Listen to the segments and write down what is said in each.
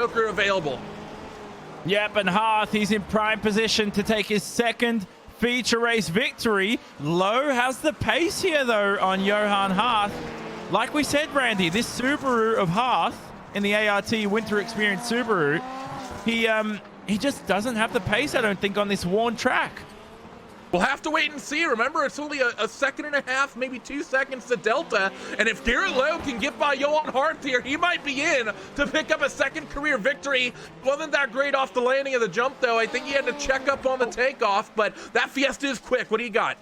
Joker available. Yep, and Hearth, he's in prime position to take his second feature race victory. Lowe has the pace here, though, on Johan Hearth. Like we said, Randy, this Subaru of Hearth in the ART Winter Experience Subaru, he just doesn't have the pace, I don't think, on this worn track. We'll have to wait and see. Remember, it's only a second and a half, maybe 2 seconds to Delta. And if Garrett Lowe can get by Johan Hearth here, he might be in to pick up a second career victory. Wasn't that great off the landing of the jump, though. I think he had to check up on the takeoff, but that Fiesta is quick. What do you got?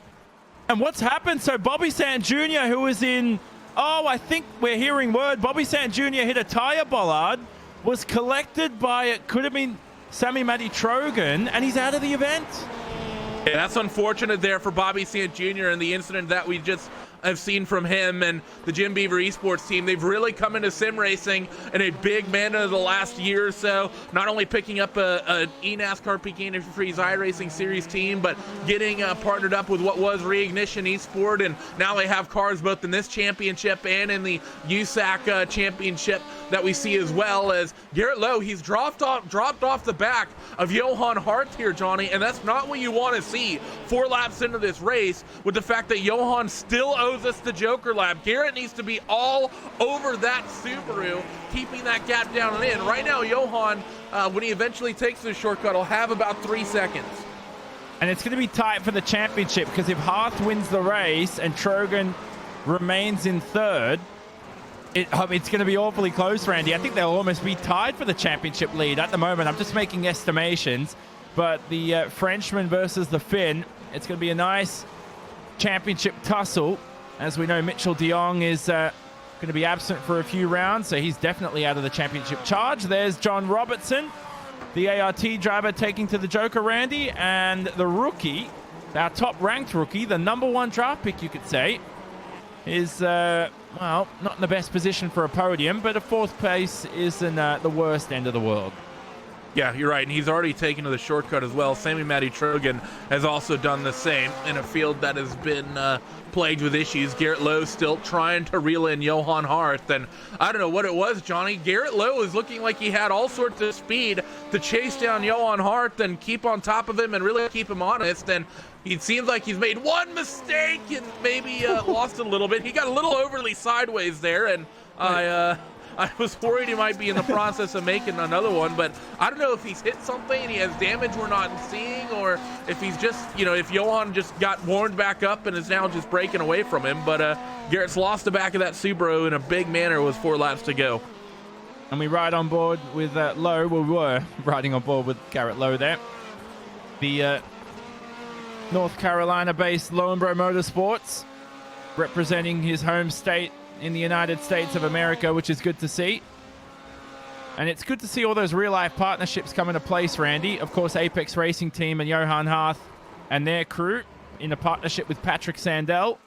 And what's happened? So Bobby Sant Jr., who was in, I think we're hearing word, Bobby Sant Jr. hit a tire bollard, was collected by, it could have been Sammy Matty Trogan, and he's out of the event. Yeah, that's unfortunate there for Bobby Sant Jr. and the incident that we just have seen from him and the Jim Beaver Esports team. They've really come into sim racing in a big manner the last year or so, not only picking up a eNASCAR PK Freeze iRacing Series team, but getting partnered up with what was Reignition Esport, and now they have cars both in this championship and in the USAC championship that we see, as well as Garrett Lowe. He's dropped off the back of Johan Hearth here, Johnny, and that's not what you want to see 4 laps into this race, with the fact that Johan still owes us the Joker lap. Garrett needs to be all over that Subaru, keeping that gap down and in. Right now, Johan, when he eventually takes the shortcut, will have about 3 seconds. And it's going to be tight for the championship, because if Hearth wins the race and Trogan remains in third, it's going to be awfully close, Randy. I think they'll almost be tied for the championship lead at the moment. I'm just making estimations, but the Frenchman versus the Finn, it's going to be a nice championship tussle. As we know, Mitchell de Jong is going to be absent for a few rounds, so he's definitely out of the championship charge. There's John Robertson, the ART driver, taking to the Joker, Randy, and the rookie, our top-ranked rookie, the #1 draft pick, you could say, is, well, not in the best position for a podium, but a 4th place isn't the worst end of the world. Yeah, you're right, and he's already taken to the shortcut as well. Sammy Matty Trogan has also done the same in a field that has been plagued with issues. Garrett Lowe still trying to reel in Johan Hearth, and I don't know what it was, Johnny. Garrett Lowe is looking like he had all sorts of speed to chase down Johan Hearth and keep on top of him and really keep him honest, and it seems like he's made one mistake and maybe lost it a little bit. He got a little overly sideways there, and I was worried he might be in the process of making another one, but I don't know if he's hit something and he has damage we're not seeing, or if he's just, if Johan just got warmed back up and is now just breaking away from him. But Garrett's lost the back of that Subaru in a big manner with 4 laps to go. And we ride on board with Lowe. We were riding on board with Garrett Lowe there. The North Carolina-based Lowenbro Motorsports, representing his home state in the United States of America, which is good to see. And it's good to see all those real-life partnerships come into place, Randy. Of course, Apex Racing Team and Johan Hearth and their crew in a partnership with Patrick Sandell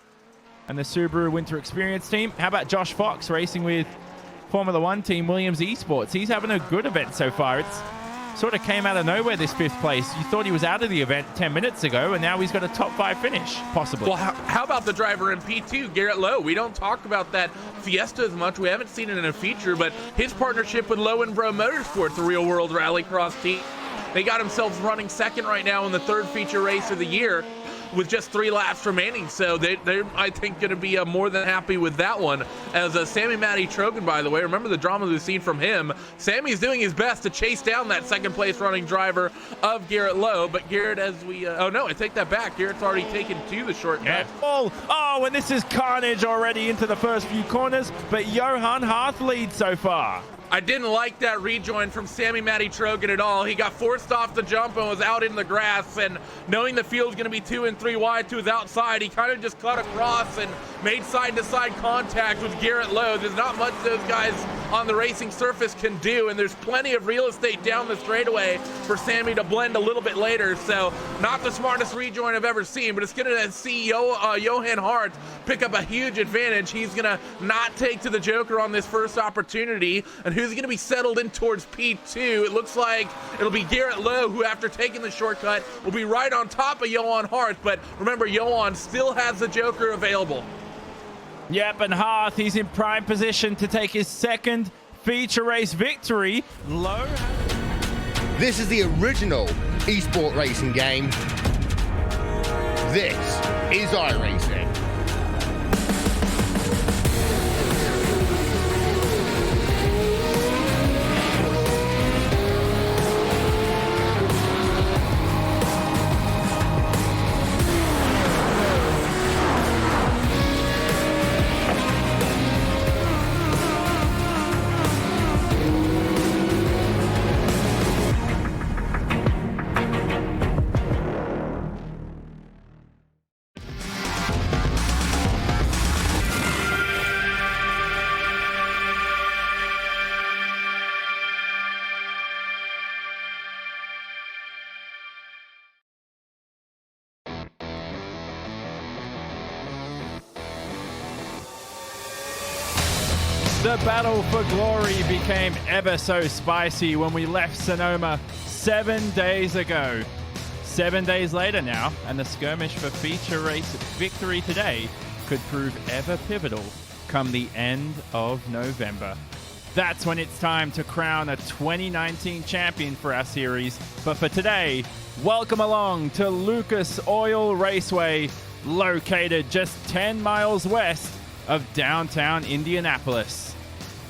and the Subaru Winter Experience Team. How about Josh Fox racing with Formula One team Williams Esports? He's having a good event so far. It's sort of came out of nowhere, this 5th place. You thought he was out of the event 10 minutes ago, and now he's got a top 5 finish, possibly. Well, how about the driver in P2, Garrett Lowe? We don't talk about that Fiesta as much. We haven't seen it in a feature, but his partnership with Lowenbro Motorsports, the real-world rallycross team, they got themselves running second right now in the 3rd feature race of the year, with just 3 laps remaining, so they're I think, going to be more than happy with that one. As Sammy Matty Trogan, by the way, remember the drama we've seen from him. Sammy's doing his best to chase down that 2nd place running driver of Garrett Lowe, but Garrett, as we, oh no, I take that back. Garrett's already taken to the shortcut. Yeah. Oh, and this is carnage already into the first few corners, but Johan Hearth leads so far. I didn't like that rejoin from Sammy Matty Trogan at all. He got forced off the jump and was out in the grass, and knowing the field's going to be 2 and 3 wide to his outside, he kind of just cut across and made side-to-side contact with Garrett Lowe. There's not much those guys on the racing surface can do, and there's plenty of real estate down the straightaway for Sammy to blend a little bit later. So not the smartest rejoin I've ever seen, but it's going to see Johan Hearth pick up a huge advantage. He's going to not take to the Joker on this first opportunity, and who's going to be settled in towards P2? It looks like it'll be Garrett Lowe, who after taking the shortcut will be right on top of Johan Hearth, but remember, Johan still has the Joker available. Yep, and Hearth, he's in prime position to take his second feature race victory. Low. This is the original esport racing game. This is iRacing. The battle for glory became ever so spicy when we left Sonoma 7 days ago. 7 days later now, and the skirmish for feature race victory today could prove ever pivotal come the end of November. That's when it's time to crown a 2019 champion for our series. But for today, welcome along to Lucas Oil Raceway, located just 10 miles west of downtown Indianapolis.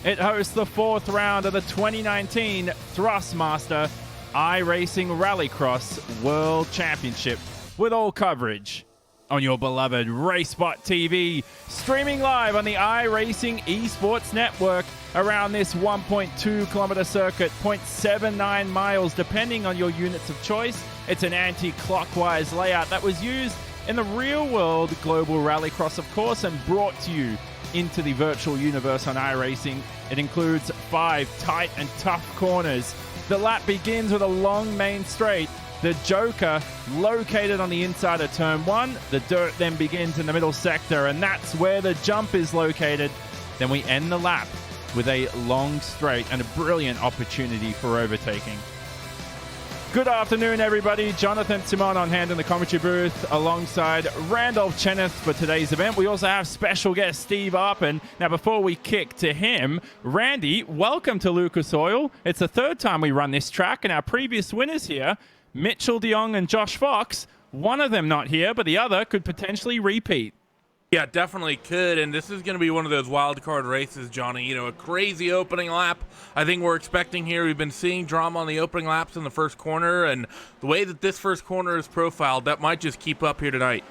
It hosts the fourth round of the 2019 Thrustmaster iRacing Rallycross World Championship, with all coverage on your beloved RaceBot TV, streaming live on the iRacing Esports Network around this 1.2 kilometer circuit, 0.79 miles depending on your units of choice. It's an anti-clockwise layout that was used in the real-world Global Rallycross, of course, and brought to you into the virtual universe on iRacing. It includes 5 tight and tough corners. The lap begins with a long main straight, the Joker located on the inside of turn 1. The dirt then begins in the middle sector, and that's where the jump is located. Then we end the lap with a long straight and a brilliant opportunity for overtaking. Good afternoon, everybody. Jonathan Simon on hand in the commentary booth alongside Randolph Cheneth for today's event. We also have special guest Steve Arpin. Now, before we kick to him, Randy, welcome to Lucas Oil. It's the third time we run this track, and our previous winners here, Mitchell DeYoung and Josh Fox, one of them not here, but the other could potentially repeat. Yeah, definitely could, and this is going to be one of those wild card races, Johnny. You know, a crazy opening lap I think we're expecting here. We've been seeing drama on the opening laps in the first corner, and the way that this first corner is profiled, that might just keep up here tonight.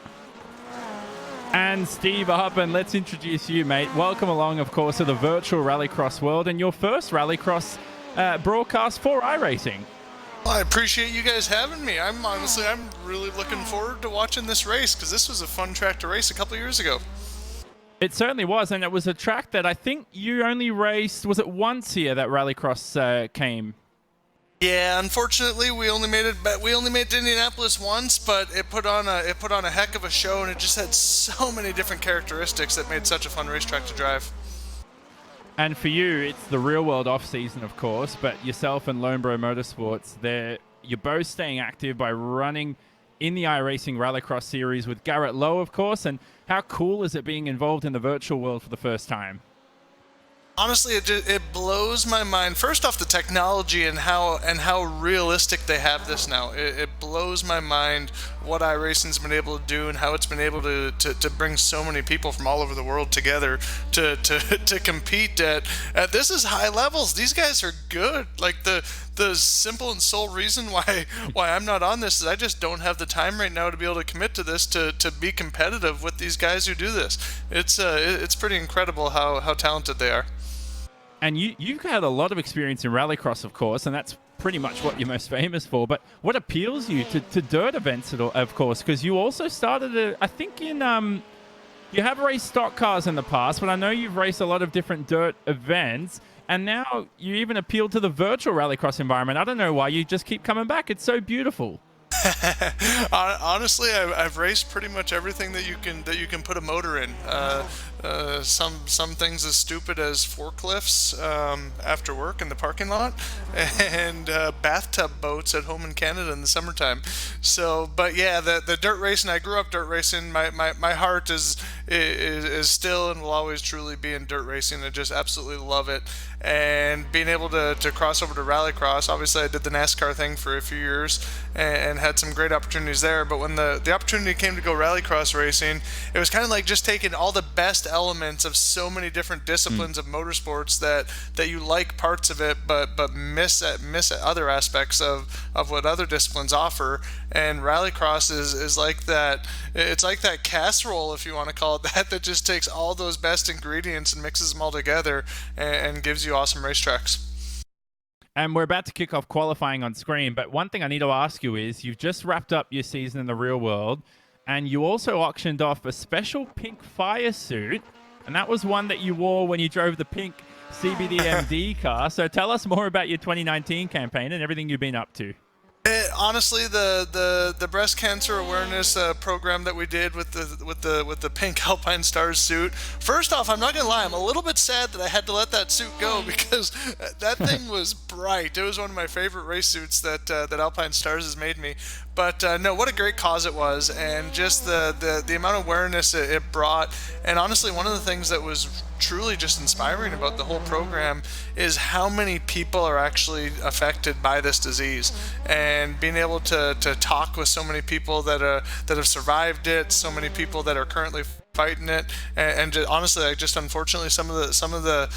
And Steve Arpin, let's introduce you, mate. Welcome along, of course, to the virtual Rallycross world and your first Rallycross broadcast for iRacing. Well, I appreciate you guys having me. I'm really looking forward to watching this race because this was a fun track to race a couple years ago. It certainly was, and it was a track that I think you only raced, was it once here that Rallycross came? Yeah, unfortunately, we only made it to Indianapolis once, but it put on a heck of a show, and it just had so many different characteristics that made such a fun racetrack to drive. And for you, it's the real-world off-season, of course, but yourself and Lonebro Motorsports, you're both staying active by running in the iRacing Rallycross series with Garrett Lowe, of course. And how cool is it being involved in the virtual world for the first time? Honestly, it blows my mind. First off, the technology and how realistic they have this now. It blows my mind what iRacing's been able to do and how it's been able to bring so many people from all over the world together to compete at this is high levels. These guys are good. Like the simple and sole reason why I'm not on this is I just don't have the time right now to be able to commit to this to be competitive with these guys who do this. It's pretty incredible how talented they are. And you've had a lot of experience in Rallycross, of course, and that's pretty much what you're most famous for. But what appeals you to dirt events, of course? Because you also started, I think, in you have raced stock cars in the past, but I know you've raced a lot of different dirt events, and now you even appeal to the virtual Rallycross environment. I don't know why you just keep coming back. It's so beautiful. Honestly, I've raced pretty much everything that you can put a motor in. Some things as stupid as forklifts after work in the parking lot, and bathtub boats at home in Canada in the summertime. So, but yeah, the dirt racing. I grew up dirt racing. My heart is still and will always truly be in dirt racing. I just absolutely love it. And being able to cross over to Rallycross, obviously I did the NASCAR thing for a few years and had some great opportunities there. But when the opportunity came to go Rallycross racing, it was kind of like just taking all the best elements of so many different disciplines of motorsports that you like parts of it, but miss other aspects of what other disciplines offer. And Rallycross is like that. It's like that casserole, if you want to call it that just takes all those best ingredients and mixes them all together and gives you awesome racetracks. And we're about to kick off qualifying on screen, but one thing I need to ask you is, you've just wrapped up your season in the real world, and you also auctioned off a special pink fire suit, and that was one that you wore when you drove the pink CBDMD car. So tell us more about your 2019 campaign and everything you've been up to. Honestly, the breast cancer awareness program that we did with the pink Alpine Stars suit. First off, I'm not gonna lie, I'm a little bit sad that I had to let that suit go because that thing was bright. It was one of my favorite race suits that Alpine Stars has made me. But no, what a great cause it was, and just the amount of awareness it brought. And honestly, one of the things that was truly just inspiring about the whole program is how many people are actually affected by this disease, and being able to talk with so many people that have survived it, so many people that are currently fighting it, and just, honestly, like, just unfortunately, some of the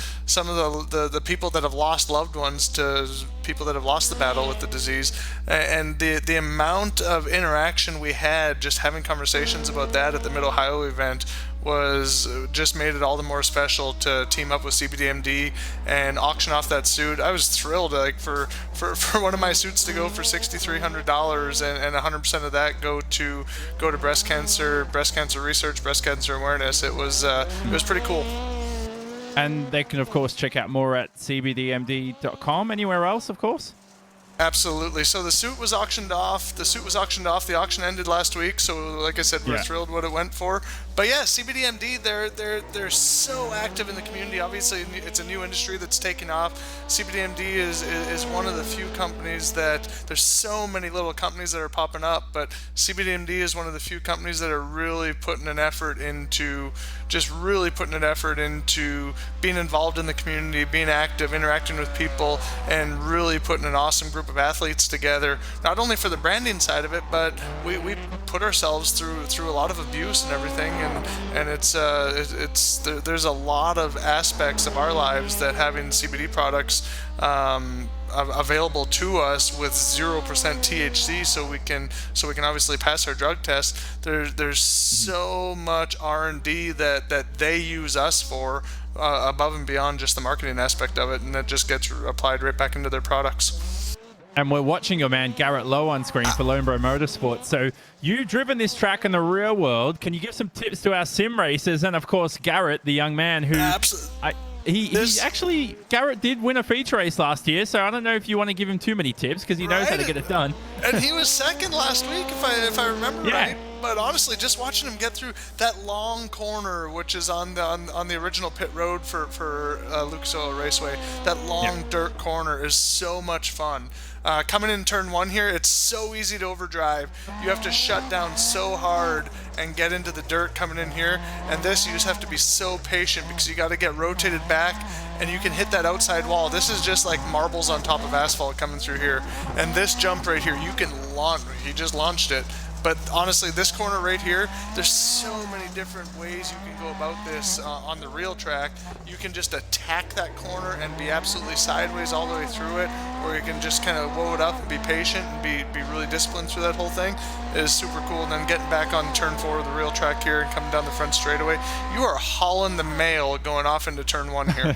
people that have lost loved ones to people that have lost the battle with the disease, and the amount of interaction we had just having conversations about that at the Mid-Ohio event was just made it all the more special to team up with CBDMD and auction off that suit. I was thrilled, like for one of my suits to go for $6,300 and 100% of that go to breast cancer research, breast cancer awareness. It was pretty cool. And they can, of course, check out more at cbdmd.com. Anywhere else, of course? Absolutely. So the suit was auctioned off. The auction ended last week. So like I said, we're thrilled what it went for. But yeah, CBDMD, they're so active in the community. Obviously, it's a new industry that's taking off. CBDMD is one of the few companies that, there's so many little companies that are popping up, but CBDMD is one of the few companies that are really putting an effort into being involved in the community, being active, interacting with people, and really putting an awesome group of athletes together, not only for the branding side of it, but we put ourselves through a lot of abuse and everything, and there's a lot of aspects of our lives that having CBD products available to us with 0% THC, so we can obviously pass our drug test. There's so much R&D that they use us for, above and beyond just the marketing aspect of it, and that just gets applied right back into their products. And we're watching your man Garrett Lowe on screen for Lonebro Motorsports. So you've driven this track in the real world. Can you give some tips to our sim racers? And of course, Garrett, the young man who Garrett did win a feature race last year, so I don't know if you want to give him too many tips because he knows how to get it done. And he was second last week, if I remember right. But honestly, just watching him get through that long corner, which is on the original pit road for Lucas Oil Raceway, that long dirt corner is so much fun. Coming in turn one here, it's so easy to overdrive. You have to shut down so hard and get into the dirt coming in here. And this, you just have to be so patient because you got to get rotated back and you can hit that outside wall. This is just like marbles on top of asphalt coming through here. And this jump right here, you can launch. He just launched it. But honestly, this corner right here, there's so many different ways you can go about this on the real track. You can just attack that corner and be absolutely sideways all the way through it, or you can just kind of woe it up and be patient and be really disciplined through that whole thing. It is super cool. And then getting back on turn 4 of the real track here and coming down the front straightaway, you are hauling the mail going off into turn 1 here.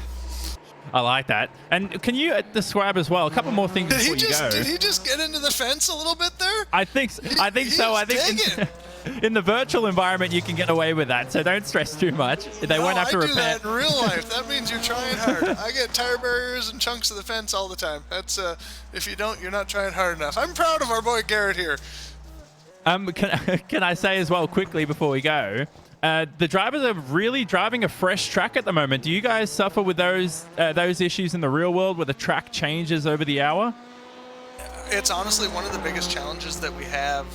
I like that. And can you describe as well a couple more things before you go? Did he just get into the fence a little bit there? I think so. I think In the virtual environment, you can get away with that, so don't stress too much. They won't have to repair. I do that in real life. That means you're trying hard. I get tire barriers and chunks of the fence all the time. That's if you don't, you're not trying hard enough. I'm proud of our boy Garrett here. Can I say as well quickly before we go, the drivers are really driving a fresh track at the moment. Do you guys suffer with those issues in the real world where the track changes over the hour? It's honestly one of the biggest challenges that we have,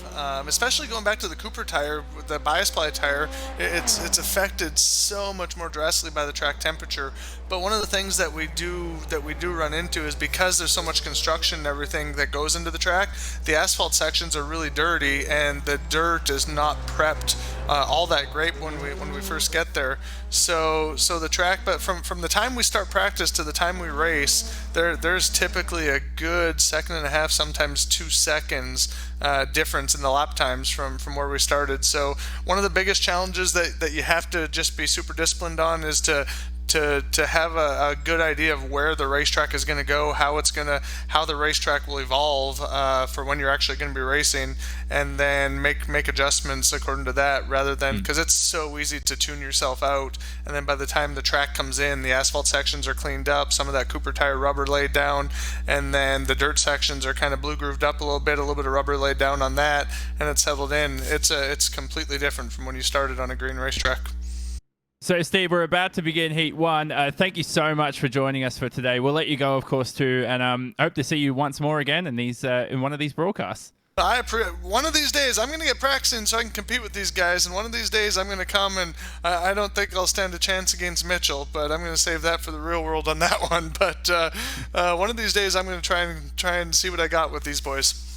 especially going back to the Cooper tire, the bias ply tire. It's affected so much more drastically by the track temperature. But one of the things that we do run into is because there's so much construction and everything that goes into the track, the asphalt sections are really dirty, and the dirt is not prepped all that great when we first get there. So the track, but from the time we start practice to the time we race, there's typically a good 1.5 seconds, sometimes 2 seconds difference in the lap times from where we started. So one of the biggest challenges that you have to just be super disciplined on is to have a good idea of where the racetrack is going to go, how the racetrack will evolve for when you're actually going to be racing, and then make adjustments according to that, rather than, because it's so easy to tune yourself out, and then by the time the track comes in, the asphalt sections are cleaned up, some of that Cooper tire rubber laid down, and then the dirt sections are kind of blue grooved up a little bit of rubber laid down on that, and it's settled in. It's completely different from when you started on a green racetrack. So, Steve, we're about to begin Heat 1. Thank you so much for joining us for today. We'll let you go, of course, too, and hope to see you once more again in one of these broadcasts. One of these days, I'm going to get practicing so I can compete with these guys, and one of these days I'm going to come, and I don't think I'll stand a chance against Mitchell, but I'm going to save that for the real world on that one. But one of these days I'm going to try and see what I got with these boys.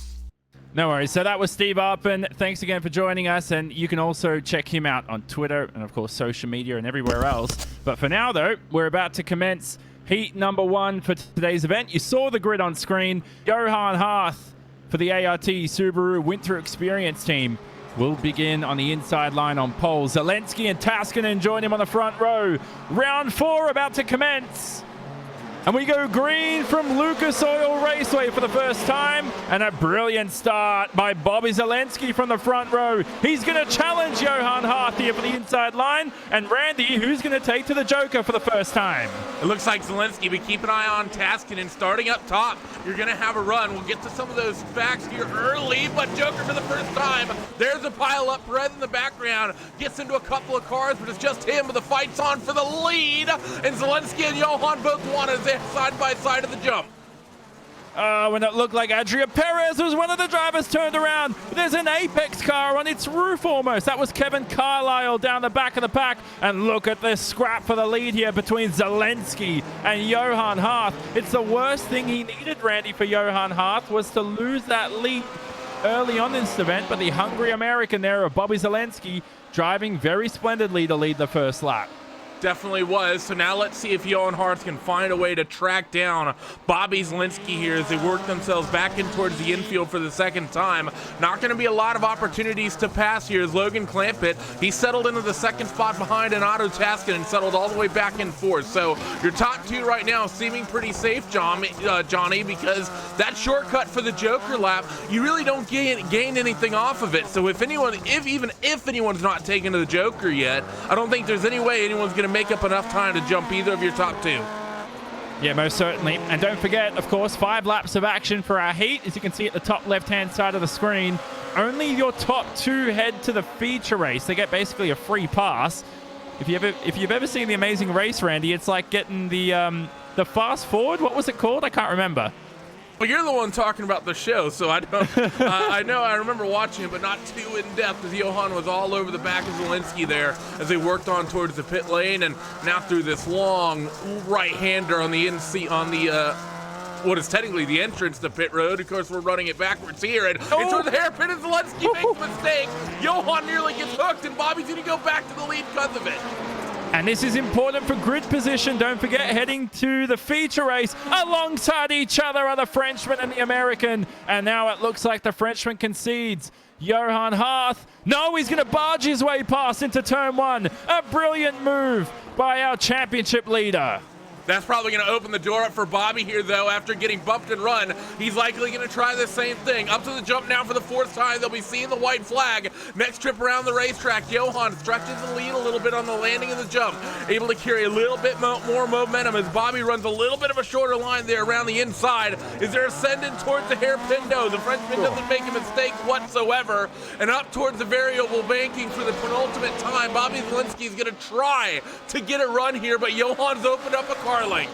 No worries. So that was Steve Arpin. Thanks again for joining us, and you can also check him out on Twitter and, of course, social media and everywhere else. But for now, though, we're about to commence Heat number 1 for today's event. You saw the grid on screen. Johan Harth for the ART Subaru Winter Experience team will begin on the inside line on pole. Zelensky and Taskinen join him on the front row. Round 4 about to commence. And we go green from Lucas Oil Raceway for the first time. And a brilliant start by Bobby Zelensky from the front row. He's going to challenge Johan Harth here for the inside line. And Randy, who's going to take to the Joker for the first time? It looks like Zelensky, but keep an eye on Taskinen starting up top. You're going to have a run. We'll get to some of those facts here early, but Joker for the first time. There's a pile up red in the background. Gets into a couple of cars, but it's just him. The fight's on for the lead. And Zelensky and Johan both won as they side by side of the jump. When it looked like Adria Perez was one of the drivers turned around. There's an Apex car on its roof almost. That was Kevin Carlisle down the back of the pack. And look at this scrap for the lead here between Zelensky and Johan Harth. It's the worst thing he needed, Randy, for Johan Harth was to lose that lead early on in this event. But the hungry American there of Bobby Zelensky driving very splendidly to lead the first lap. Definitely was. So now let's see if Johan Harth can find a way to track down Bobby Zelensky here as they work themselves back in towards the infield for the second time. Not going to be a lot of opportunities to pass here as Logan Clampett, he settled into the second spot behind an Otto Taskin and settled all the way back in fourth. So your top two right now seeming pretty safe, Johnny, because that shortcut for the Joker lap, you really don't gain anything off of it. So if anyone's not taken to the Joker yet, I don't think there's any way anyone's going to make up enough time to jump either of your top two. Yeah, most certainly. And don't forget, of course, 5 laps of action for our heat. As you can see at the top left-hand side of the screen, only your top 2 head to the feature race. They get basically a free pass. If you've ever seen The Amazing Race, Randy, it's like getting the fast forward. What was it called? I can't remember. Well, you're the one talking about the show, so I don't. I remember watching it, but not too in depth, as Johan was all over the back of Zelensky there as they worked on towards the pit lane, and now through this long right-hander on the what is technically the entrance to pit road. Of course, we're running it backwards here, and it's where the hairpin, and Zelensky makes a mistake. Johan nearly gets hooked, and Bobby's going to go back to the lead because of it. And this is important for grid position. Don't forget, heading to the feature race. Alongside each other are the Frenchman and the American. And now it looks like the Frenchman concedes. Johan Harth. No, he's going to barge his way past into turn 1. A brilliant move by our championship leader. That's probably going to open the door up for Bobby here, though. After getting bumped and run, he's likely going to try the same thing. Up to the jump now for the 4th time. They'll be seeing the white flag. Next trip around the racetrack, Johan stretches the lead a little bit on the landing of the jump, able to carry a little bit more momentum as Bobby runs a little bit of a shorter line there around the inside. Is there ascendant towards the hairpin? No, the Frenchman doesn't make a mistake whatsoever. And up towards the variable banking for the penultimate time, Bobby Zielinski is going to try to get a run here, but Johan's opened up a car length.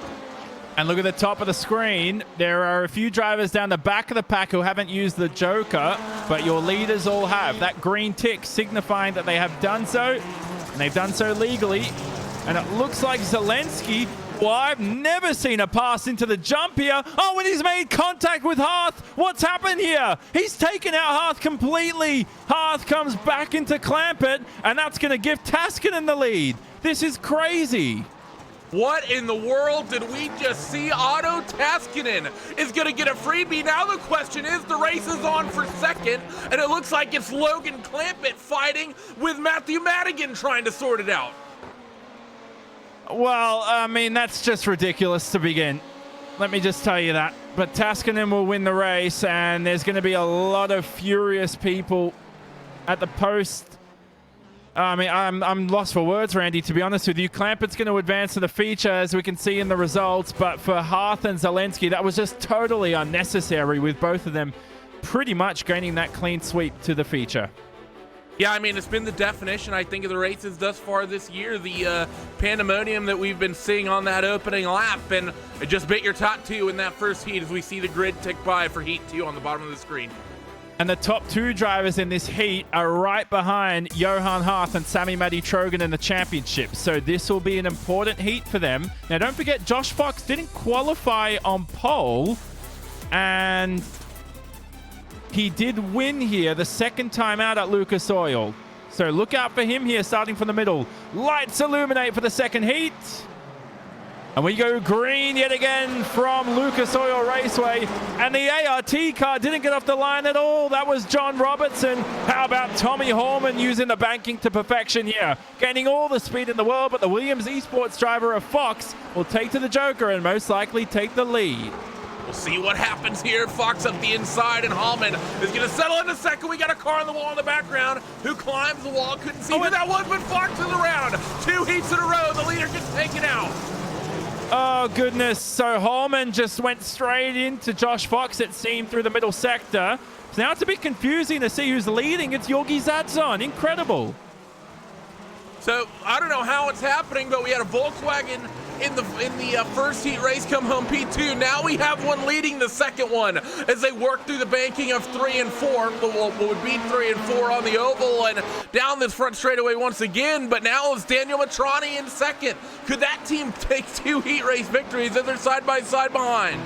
And look at the top of the screen. There are a few drivers down the back of the pack who haven't used the Joker, but your leaders all have. That green tick signifying that they have done so, and they've done so legally. And it looks like Zielinski, well, I've never seen a pass into the jump here. Oh, and he's made contact with Hearth. What's happened here? He's taken out Hearth completely. Hearth comes back into Clampett, and that's going to give Taskinen the lead. This is crazy. What in the world did we just see? Otto Taskinen is going to get a freebie. Now the question is, the race is on for second, and it looks like it's Logan Clampett fighting with Matthew Madigan trying to sort it out. Well, I mean, that's just ridiculous to begin. Let me just tell you that. But Taskinen will win the race, and there's going to be a lot of furious people at the post. I mean, I'm lost for words, Randy, to be honest with you. Clampett's going to advance to the feature, as we can see in the results. But for Hearth and Zielinski, that was just totally unnecessary, with both of them pretty much gaining that clean sweep to the feature. Yeah, I mean, it's been the definition, I think, of the races thus far this year, the pandemonium that we've been seeing on that opening lap, and it just bit your top 2 in that first heat as we see the grid tick by for heat 2 on the bottom of the screen. And the top 2 drivers in this heat are right behind Johan Hearth and Sami Matti Trogan in the championship. So this will be an important heat for them. Now, don't forget, Josh Fox didn't qualify on pole, and he did win here the second time out at Lucas Oil. So look out for him here, starting from the middle. Lights illuminate for the second heat. And we go green yet again from Lucas Oil Raceway. And the ART car didn't get off the line at all. That was John Robertson. How about Tommy Hallman using the banking to perfection here? Gaining all the speed in the world, but the Williams Esports driver of Fox will take to the Joker and most likely take the lead. We'll see what happens here. Fox up the inside, and Hallman is going to settle in a second. We got a car on the wall in the background who climbs the wall. Couldn't see who that was, but Fox is around. 2 heats in a row. The leader gets taken out. Oh, goodness. So Hallman just went straight into Josh Fox, it seemed, through the middle sector. So now it's a bit confusing to see who's leading. It's Yorgi Zadzon. Incredible. So I don't know how it's happening, but we had a Volkswagen in the first heat race come home P2. Now we have one leading the second one as they work through the banking of 3 and 4. What would be 3 and 4 on the oval and down this front straightaway once again. But now it's Daniel Matrani in second. Could that team take 2 heat race victories as they're side by side behind?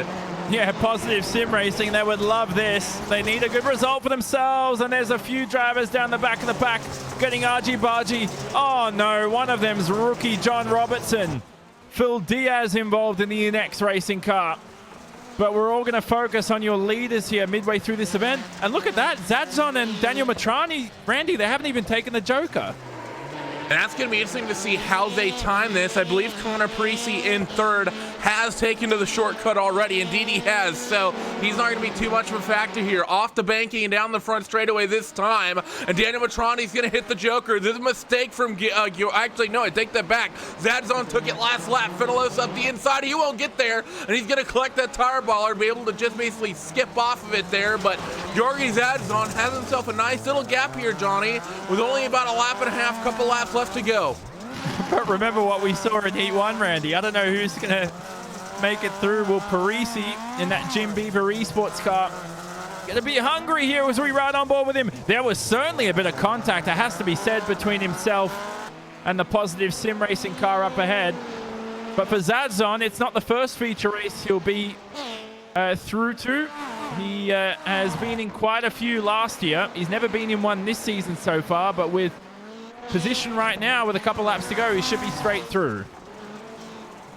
Yeah, Positive Sim Racing, they would love this. They need a good result for themselves, and there's a few drivers down the back of the pack getting argy-bargy. Oh no, one of them's rookie John Robertson. Phil Diaz involved in the NX racing car. But we're all going to focus on your leaders here midway through this event. And look at that, Zadzon and Daniel Matrani, Randy, they haven't even taken the Joker. And that's going to be interesting to see how they time this. I believe Connor Parisi in third has taken to the shortcut already. Indeed, he has. So he's not going to be too much of a factor here. Off the banking and down the front straightaway this time. And Daniel Matrani's going to hit the Joker. This is a mistake from... actually, no, I take that back. Zadzon took it last lap. Finilos up the inside. He won't get there. And he's going to collect that tire baller, be able to just basically skip off of it there. But Yorgi Zadzon has himself a nice little gap here, Johnny, with only about a lap and a half, couple laps left to go. But remember what we saw in Heat 1, Randy. I don't know who's going to make it through. Will Parisi in that Jim Beaver Esports car going to be hungry here as we ride on board with him? There was certainly a bit of contact, it has to be said, between himself and the Positive Sim Racing car up ahead. But for Zadzon, it's not the first feature race he'll be through to. He has been in quite a few last year. He's never been in one this season so far, but with position right now with a couple laps to go, he should be straight through.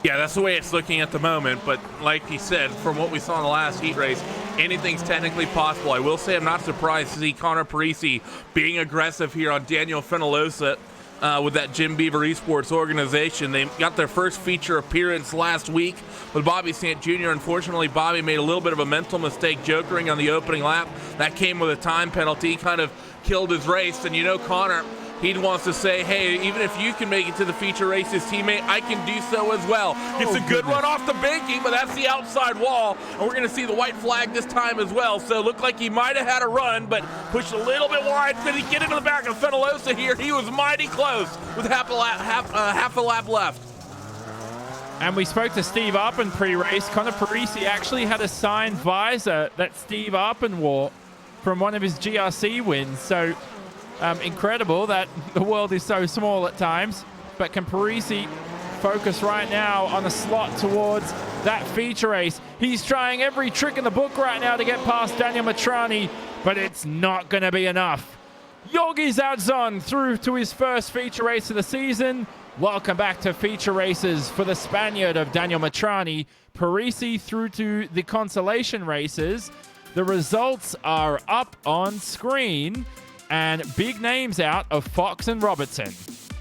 Yeah, that's the way it's looking at the moment, but like he said, from what we saw in the last heat race, anything's technically possible. I will say I'm not surprised to see Connor Parisi being aggressive here on Daniel Fenolosa. with that Jim Beaver Esports organization. They got their first feature appearance last week with Bobby St. Jr. Unfortunately, Bobby made a little bit of a mental mistake jokering on the opening lap. That came with a time penalty, kind of killed his race. And you know, Connor, he wants to say, hey, even if you can make it to the feature race, his teammate, I can do so as well. Gets a good run off the banking, but that's the outside wall. And we're going to see the white flag this time as well. So it looked like he might have had a run, but pushed a little bit wide. Did he get into the back of Fenellosa here? He was mighty close with half a lap left. And we spoke to Steve Arpin pre-race. Connor Parisi actually had a signed visor that Steve Arpin wore from one of his GRC wins. So incredible that the world is so small at times. But can Parisi focus right now on a slot towards that feature race? He's trying every trick in the book right now to get past Daniel Matrani, but it's not going to be enough. Yogi Zadzon through to his first feature race of the season. Welcome back to feature races for the Spaniard of Daniel Matrani. Parisi through to the consolation races. The results are up on screen, and big names out of Fox and Robertson.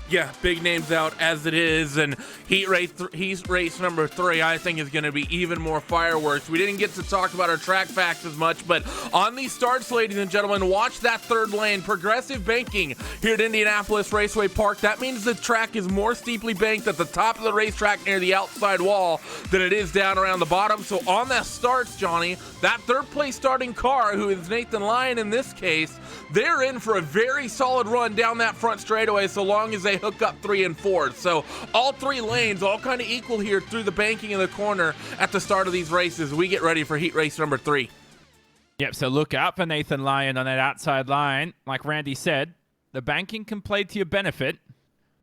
Yeah, big names out as it is, and heat race number 3, I think, is going to be even more fireworks. We didn't get to talk about our track facts as much, but on these starts, ladies and gentlemen, watch that third lane. Progressive banking here at Indianapolis Raceway Park. That means the track is more steeply banked at the top of the racetrack near the outside wall than it is down around the bottom. So on that starts, Johnny, that third place starting car, who is Nathan Lyon in this case, they're in for a very solid run down that front straightaway so long as they hook up 3 and 4. So all 3 lanes all kind of equal here through the banking in the corner at the start of these races. We get ready for heat race number 3. Yep, so look out for Nathan Lyon on that outside line. Like Randy said, the banking can play to your benefit,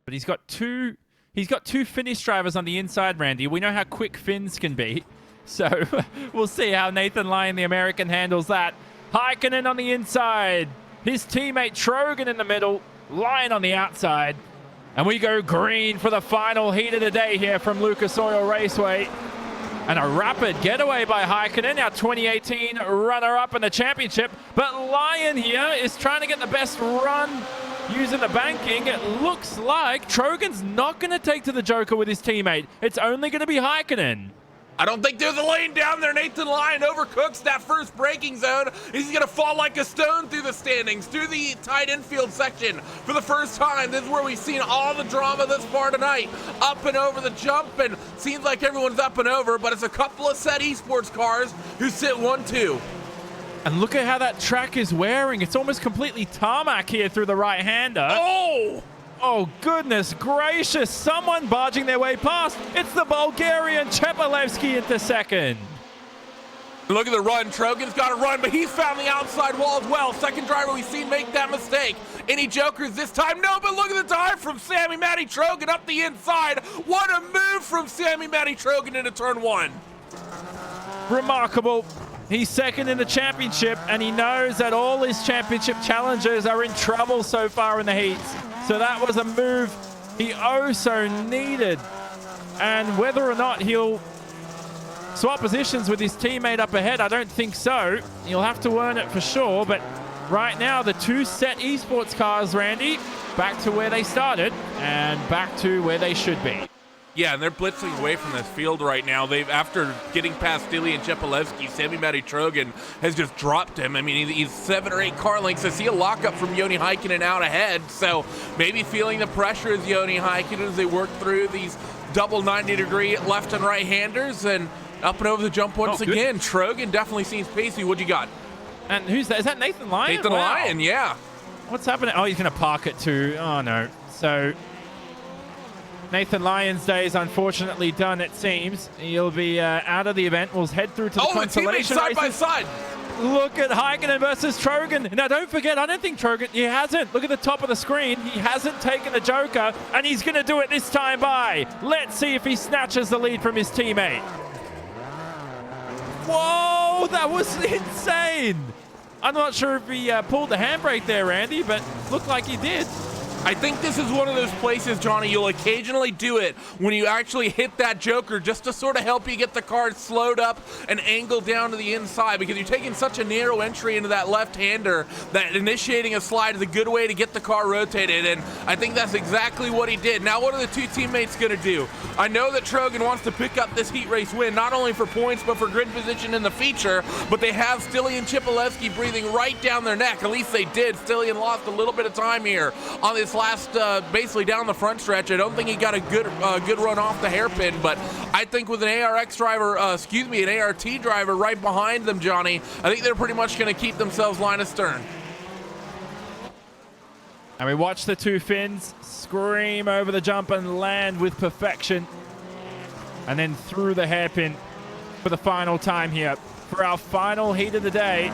but he's got two Finnish drivers on the inside, Randy. We know how quick Finns can be. So we'll see how Nathan Lyon, the American, handles that. Heikkinen on the inside. His teammate Trogan in the middle. Lyon on the outside. And we go green for the final heat of the day here from Lucas Oil Raceway. And a rapid getaway by Heikkinen, our 2018 runner-up in the championship. But Lyon here is trying to get the best run using the banking. It looks like Trogan's not going to take to the Joker with his teammate. It's only going to be Heikkinen. I don't think there's a lane down there. Nathan Lyon overcooks that first braking zone. He's going to fall like a stone through the standings, through the tight infield section for the first time. This is where we've seen all the drama this far tonight. Up and over the jump, and seems like everyone's up and over, but it's a couple of set esports cars who sit 1-2. And look at how that track is wearing. It's almost completely tarmac here through the right-hander. Oh, goodness gracious. Someone barging their way past. It's the Bulgarian Chepalevsky into second. Look at the run. Trogan's got to run, but he's found the outside wall as well. Second driver we've seen make that mistake. Any jokers this time? No, but look at the dive from Sammy Matty Trogan up the inside. What a move from Sammy Matty Trogan into turn 1. Remarkable. He's second in the championship, and he knows that all his championship challengers are in trouble so far in the heats. So that was a move he oh so needed. And whether or not he'll swap positions with his teammate up ahead, I don't think so. He'll have to earn it for sure. But right now, the 2 set esports cars, Randy, back to where they started and back to where they should be. Yeah, and they're blitzing away from this field right now. They've, after getting past Dilly and Chepalevsky, Sammy Matty Trogan has just dropped him. I mean, he's 7 or 8 car lengths. I see a lockup from Joni Heikkinen out ahead, so maybe feeling the pressure as Joni Heikkinen as they work through these double 90-degree left and right-handers and up and over the jump once again. Trogan definitely seems pacey. What you got? And who's that? Is that Nathan Lyon? Nathan Lyon, yeah. What's happening? Oh, he's going to park it too. Oh, no. So Nathan Lyon's day is unfortunately done, it seems. He'll be out of the event. We'll head through to the consolation side by side. Look at Heikkinen versus Trogan. Now, don't forget, I don't think Trogan, he hasn't. Look at the top of the screen. He hasn't taken the Joker, and he's going to do it this time by. Let's see if he snatches the lead from his teammate. Whoa, that was insane. I'm not sure if he pulled the handbrake there, Randy, but looked like he did. I think this is one of those places, Johnny, you'll occasionally do it when you actually hit that joker just to sort of help you get the car slowed up and angled down to the inside, because you're taking such a narrow entry into that left-hander that initiating a slide is a good way to get the car rotated, and I think that's exactly what he did. Now, what are the two teammates going to do? I know that Trogan wants to pick up this heat race win, not only for points, but for grid position in the feature, but they have Stilly and Chipolewski breathing right down their neck. At least they did. Stilly lost a little bit of time here on this last, basically down the front stretch. I don't think he got a good run off the hairpin, but I think with an ARX driver, an ART driver right behind them, Johnny, I think they're pretty much going to keep themselves line astern. And we watch the two Finns scream over the jump and land with perfection. And then through the hairpin for the final time here. For our final heat of the day.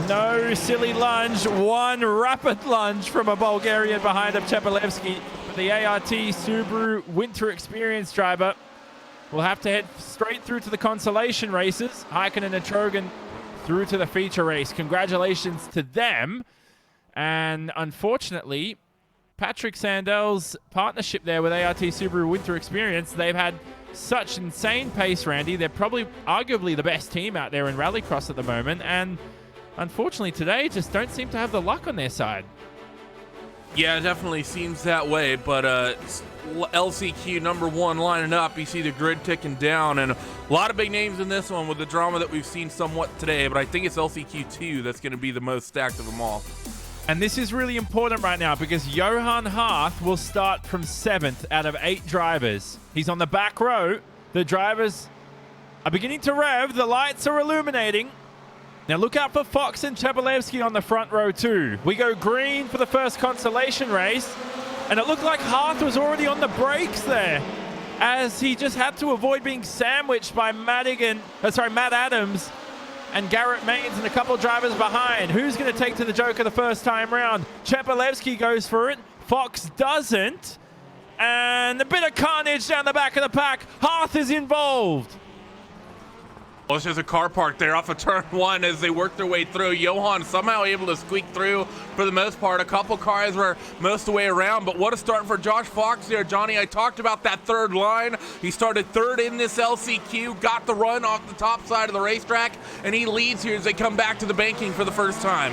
No silly lunge, one rapid lunge from a Bulgarian behind of Chepelevsky. But the ART Subaru Winter Experience driver will have to head straight through to the consolation races. Heikkinen and Trogan through to the feature race. Congratulations to them. And unfortunately, Patrick Sandel's partnership there with ART Subaru Winter Experience, they've had such insane pace, Randy. They're probably arguably the best team out there in Rallycross at the moment. And unfortunately today, just don't seem to have the luck on their side. Yeah, it definitely seems that way, but LCQ number one lining up. You see the grid ticking down, and a lot of big names in this one with the drama that we've seen somewhat today, but I think it's LCQ 2 that's going to be the most stacked of them all. And this is really important right now because Johan Hart will start from 7th out of 8 drivers. He's on the back row. The drivers are beginning to rev. The lights are illuminating. Now look out for Fox and Chepelevsky on the front row too. We go green for the first consolation race. And it looked like Hart was already on the brakes there, as he just had to avoid being sandwiched by Matt Adams and Garrett Maines and a couple drivers behind. Who's going to take to the Joker the first time round? Chepelevsky goes for it. Fox doesn't. And a bit of carnage down the back of the pack. Hart is involved. Well, it's just a car park there off of turn one as they work their way through. Johan somehow able to squeak through for the most part. A couple cars were most of the way around, but what a start for Josh Fox there, Johnny. I talked about that third line. He started third in this LCQ, got the run off the top side of the racetrack, and he leads here as they come back to the banking for the first time.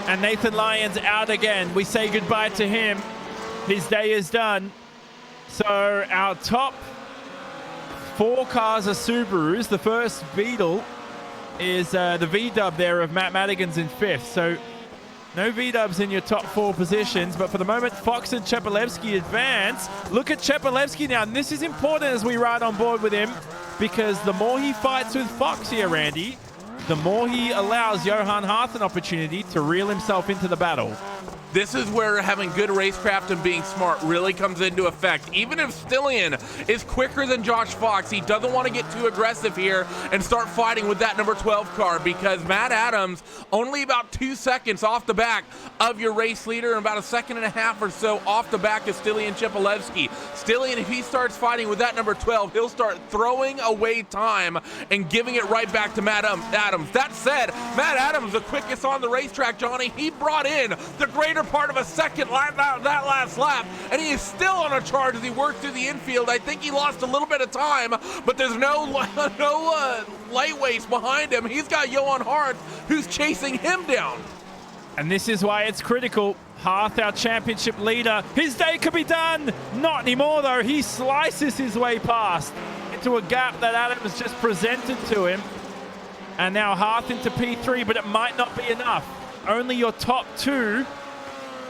And Nathan Lyons out again. We say goodbye to him. His day is done. So our top 4 cars are Subarus. The first Beetle is the V-dub there of Matt Madigan's in 5th. So no V-dubs in your top 4 positions. But for the moment, Fox and Chepelevsky advance. Look at Chepelevsky now. And this is important as we ride on board with him, because the more he fights with Fox here, Randy, the more he allows Johan Hart an opportunity to reel himself into the battle. This is where having good racecraft and being smart really comes into effect. Even if Stillian is quicker than Josh Fox, he doesn't want to get too aggressive here and start fighting with that number 12 car, because Matt Adams only about 2 seconds off the back of your race leader and about 1.5 seconds or so off the back of Stillian Chepelevsky. Stillian, if he starts fighting with that number 12, he'll start throwing away time and giving it right back to Matt Adams. That said, Matt Adams, the quickest on the racetrack, Johnny, he brought in the greater part of a second that last lap, and he is still on a charge as he worked through the infield. I think he lost a little bit of time, but there's no lightweights behind him. He's got Johan Hart, who's chasing him down. And this is why it's critical. Hart, our championship leader, his day could be done. Not anymore, though. He slices his way past into a gap that Adams just presented to him. And now Hart into P3, but it might not be enough. Only your top 2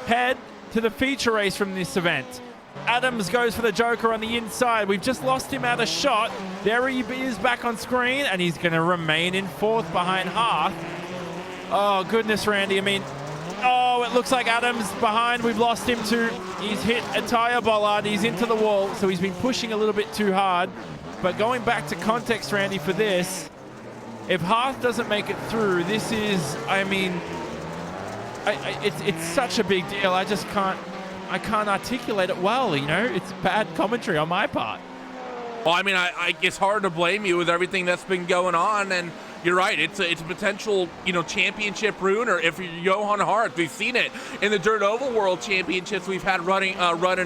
head to the feature race from this event. Adams goes for the Joker on the inside. We've just lost him out of shot. There he is back on screen, and he's going to remain in 4th behind Hart. Oh, goodness, Randy. I mean, oh, it looks like Adams behind. We've lost him too. He's hit a tire bollard. He's into the wall, so he's been pushing a little bit too hard. But going back to context, Randy, for this, if Hart doesn't make it through, this is, I mean, it's such a big deal. I can't articulate it well, you know. It's bad commentary on my part. Well, I mean, it's hard to blame you with everything that's been going on, and you're right. It's a potential, championship ruiner if you're Johan Hart. We've seen it in the Dirt Oval World Championships we've had running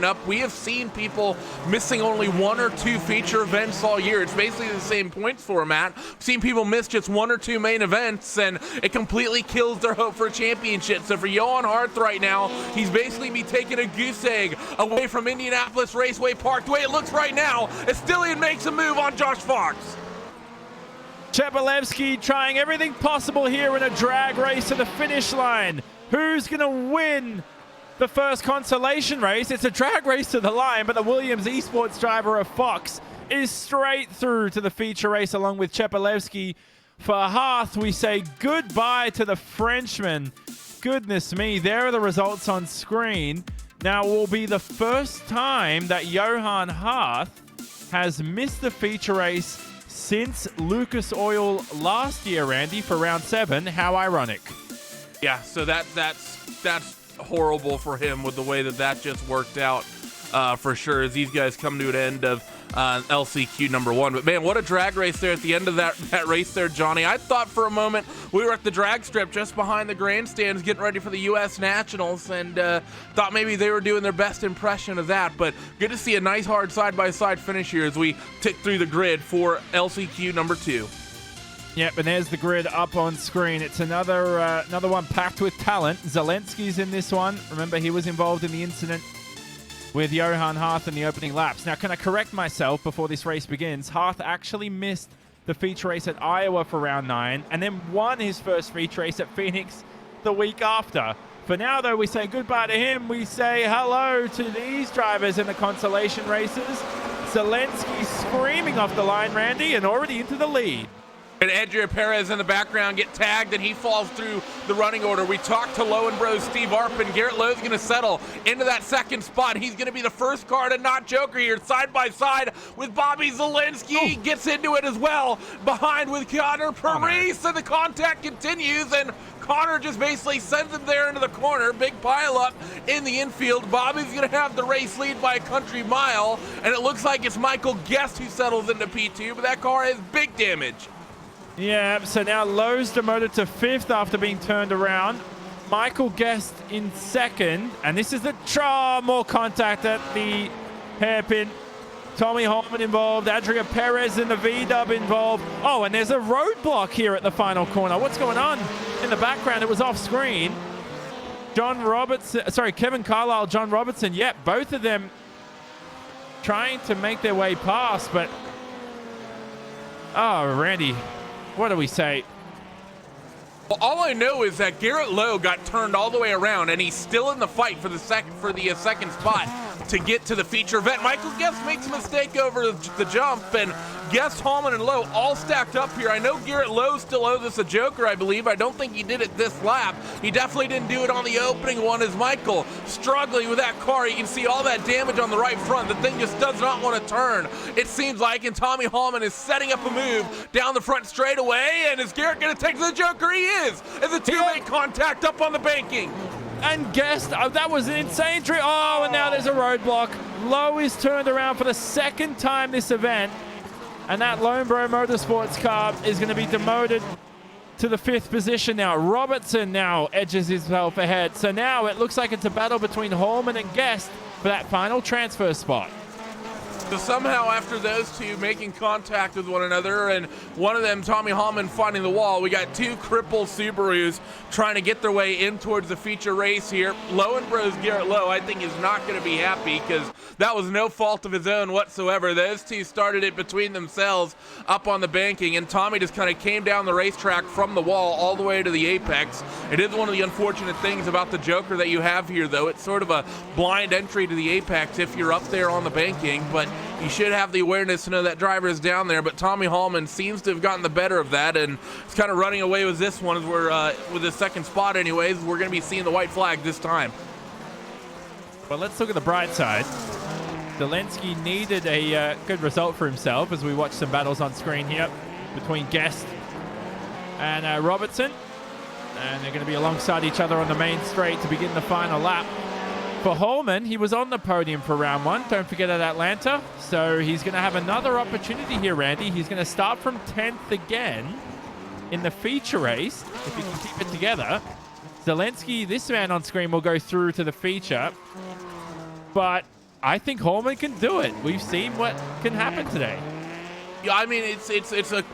up. We have seen people missing only 1 or 2 feature events all year. It's basically the same points format. We've seen people miss just 1 or 2 main events, and it completely kills their hope for a championship. So for Johan Hart right now, he's basically be taking a goose egg away from Indianapolis Raceway Park. The way it looks right now, Astillion makes a move on Josh Fox. Chepalevsky trying everything possible here in a drag race to the finish line. Who's going to win the first consolation race? It's a drag race to the line, but the Williams Esports driver of Fox is straight through to the feature race along with Chepalevsky. For Hearth, we say goodbye to the Frenchman. Goodness me, there are the results on screen. Now, it will be the first time that Johan Hearth has missed the feature race since Lucas Oil last year, Randy, for round 7. How ironic. Yeah, so that's horrible for him with the way that just worked out for sure, as these guys come to an end of LCQ number 1. But man, what a drag race there at the end of that race there, Johnny. I thought for a moment we were at the drag strip just behind the grandstands getting ready for the U.S. Nationals, and thought maybe they were doing their best impression of that. But good to see a nice hard side-by-side finish here as we tick through the grid for LCQ number 2. Yep, and there's the grid up on screen. It's another one packed with talent. Zelensky's in this one. Remember, he was involved in the incident with Johan Hearth in the opening laps. Now, can I correct myself before this race begins? Hearth actually missed the feature race at Iowa for round 9 and then won his first feature race at Phoenix the week after. For now, though, we say goodbye to him. We say hello to these drivers in the consolation races. Zelensky screaming off the line, Randy, and already into the lead. And Andrea Perez in the background get tagged, and he falls through the running order. We talked to Lowenbro's Steve Arpin. Garrett Lowe's going to settle into that second spot. He's going to be the first car to not Joker here, side by side with Bobby Zelensky. Gets into it as well, behind with Connor Parise, and the contact continues, and Connor just basically sends him there into the corner. Big pileup in the infield. Bobby's going to have the race lead by a country mile, and it looks like it's Michael Guest who settles into P2, but that car has big damage. Yeah, so now Lowe's demoted to 5th after being turned around. Michael Guest in 2nd, and this is the more contact at the hairpin. Tommy Holman involved, Andrea Perez in the V-dub involved. Oh, and there's a roadblock here at the final corner. What's going on? In the background, it was off screen. Kevin Carlisle, John Robertson. Yep, both of them trying to make their way past, but Randy, what do we say? Well, all I know is that Garrett Lowe got turned all the way around, and he's still in the fight for the second spot to get to the feature event. Michael Guest makes a mistake over the jump, and Guest, Holman, and Lowe all stacked up here. I know Garrett Lowe still owes us a Joker, I believe. I don't think he did it this lap. He definitely didn't do it on the opening one, as Michael struggling with that car. You can see all that damage on the right front. The thing just does not want to turn, it seems like, and Tommy Holman is setting up a move down the front straightaway, and is Garrett going to take the Joker? He is, as a two-way contact up on the banking. And Guest, that was an insane trick. Oh, and now there's a roadblock. Lowe is turned around for the second time this event, and that Lowenbro Motorsports car is going to be demoted to the 5th position now. Robertson now edges himself ahead. So now it looks like it's a battle between Holman and Guest for that final transfer spot. So somehow after those two making contact with one another, and one of them, Tommy Holman, finding the wall, we got 2 crippled Subarus trying to get their way in towards the feature race here. Lowenbro's Garrett Lowe, I think, is not going to be happy, because that was no fault of his own whatsoever. Those two started it between themselves up on the banking, and Tommy just kind of came down the racetrack from the wall all the way to the apex. It is one of the unfortunate things about the Joker that you have here, though. It's sort of a blind entry to the apex if you're up there on the banking, but you should have the awareness to know that driver is down there. But Tommy Holman seems to have gotten the better of that, and he's kind of running away with this one. As we're with his second spot anyways, we're going to be seeing the white flag this time. Well, let's look at the bright side. Zelensky needed a good result for himself, as we watch some battles on screen here between Guest and Robertson. And they're going to be alongside each other on the main straight to begin the final lap. For Holman, he was on the podium for round 1. Don't forget at Atlanta. So he's going to have another opportunity here, Randy. He's going to start from 10th again. in the feature race, if he can keep it together, Zelensky, this man on screen, will go through to the feature. But I think Holman can do it. We've seen what can happen today. Yeah, I mean, it's a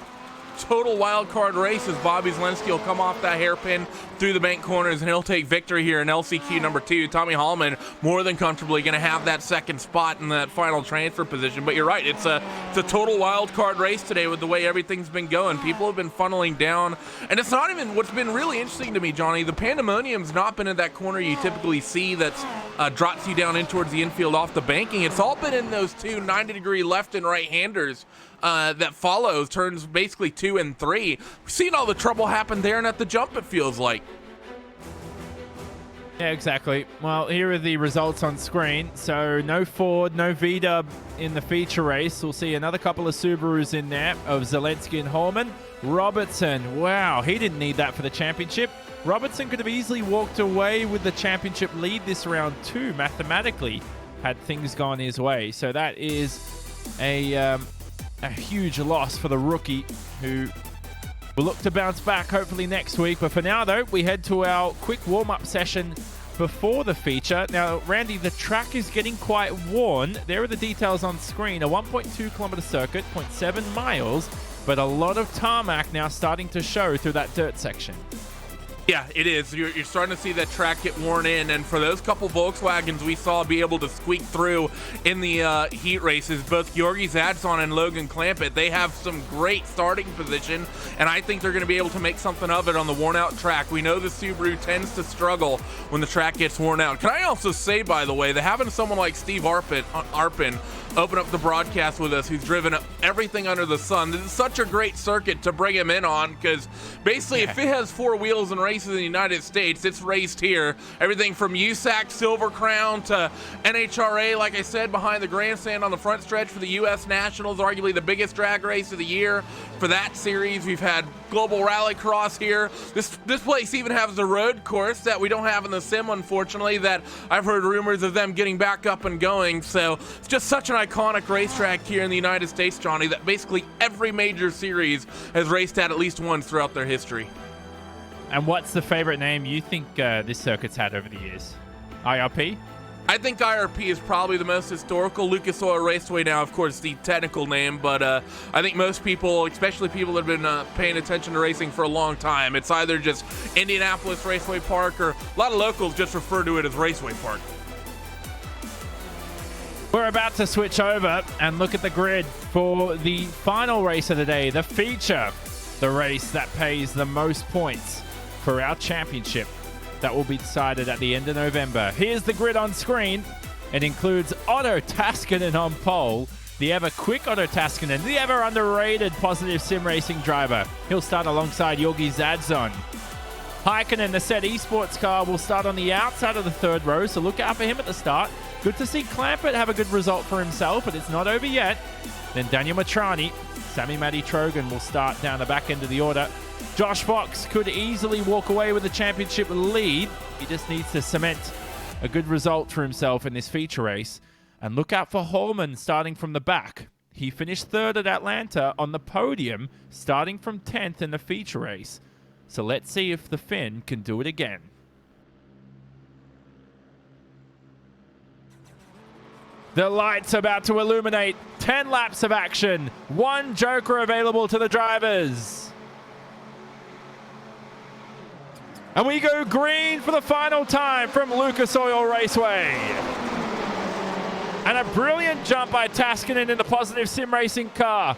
total wild card race as Bobby Zelensky will come off that hairpin through the bank corners and he'll take victory here in LCQ number 2. Tommy Hallman more than comfortably going to have that second spot in that final transfer position. But you're right, it's a total wild card race today with the way everything's been going. People have been funneling down, and it's not even what's been really interesting to me, Johnny. The pandemonium's not been in that corner you typically see that's drops you down in towards the infield off the banking. It's all been in those two 90-degree left and right handers that follows turns basically 2 and 3. We've seen all the trouble happen there and at the jump, it feels like. Yeah, exactly. Well, here are the results on screen. So no Ford, no V-dub in the feature race. We'll see another couple of Subarus in there of Zelensky and Holman. Robertson, wow, he didn't need that for the championship. Robertson could have easily walked away with the championship lead this round too, mathematically, had things gone his way. So that is a huge loss for the rookie, who will look to bounce back hopefully next week. But for now, though, we head to our quick warm-up session before the feature. Now, Randy, the track is getting quite worn. There are the details on screen. A 1.2 kilometer circuit, 0.7 miles, but a lot of tarmac now starting to show through that dirt section. Yeah, it is. You're starting to see that track get worn in, and for those couple Volkswagens we saw be able to squeak through in the heat races, both Georgi Zadzon and Logan Clampett, they have some great starting position, and I think they're going to be able to make something of it on the worn-out track. We know the Subaru tends to struggle when the track gets worn out. Can I also say, by the way, that having someone like Steve Arpin open up the broadcast with us, who's driven everything under the sun, this is such a great circuit to bring him in on, because basically if it has 4 wheels and races in the United States, it's raced here. Everything from USAC, Silver Crown to NHRA, like I said, behind the grandstand on the front stretch for the U.S. Nationals, arguably the biggest drag race of the year for that series. We've had Global Rallycross here. This place even has a road course that we don't have in the sim, unfortunately, that I've heard rumors of them getting back up and going. So it's just such an iconic racetrack here in the United States, Johnny, that basically every major series has raced at least once throughout their history. And what's the favorite name you think this circuit's had over the years? IRP? I think IRP is probably the most historical. Lucas Oil Raceway now, of course, the technical name, but I think most people, especially people that have been paying attention to racing for a long time, it's either just Indianapolis Raceway Park, or a lot of locals just refer to it as Raceway Park. We're about to switch over and look at the grid for the final race of the day, the feature, the race that pays the most points for our championship. That will be decided at the end of November. Here's the grid on screen. It includes Otto Taskinen on pole, the ever quick Otto Taskinen, the ever underrated positive sim racing driver. He'll start alongside Georgi Zadzon. Heikkinen, the set esports car, will start on the outside of the third row, so look out for him at the start. Good to see Clampett have a good result for himself, but it's not over yet. Then Daniel Matrani, Sammy Matty Trogan will start down the back end of the order. Josh Fox could easily walk away with the championship lead. He just needs to cement a good result for himself in this feature race. And look out for Holman starting from the back. He finished third at Atlanta on the podium, starting from 10th in the feature race. So let's see if the Finn can do it again. The lights about to illuminate. 10 laps of action. 1 joker available to the drivers. And we go green for the final time from Lucas Oil Raceway. And a brilliant jump by Taskinen in the positive sim racing car.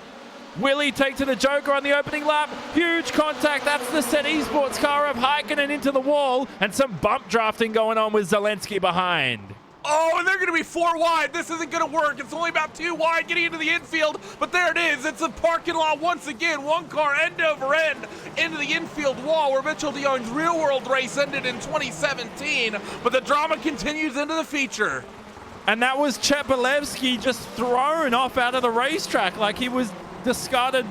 Will he take to the joker on the opening lap? Huge contact. That's the set esports car of Heikkinen into the wall. And some bump drafting going on with Zelensky behind. Oh, and they're going to be 4 wide. This isn't going to work. It's only about 2 wide getting into the infield, but there it is. It's a parking lot once again. 1 car end over end into the infield wall where Mitchell DeYoung's real world race ended in 2017, but the drama continues into the feature. And that was Chepelevsky just thrown off out of the racetrack like he was discarded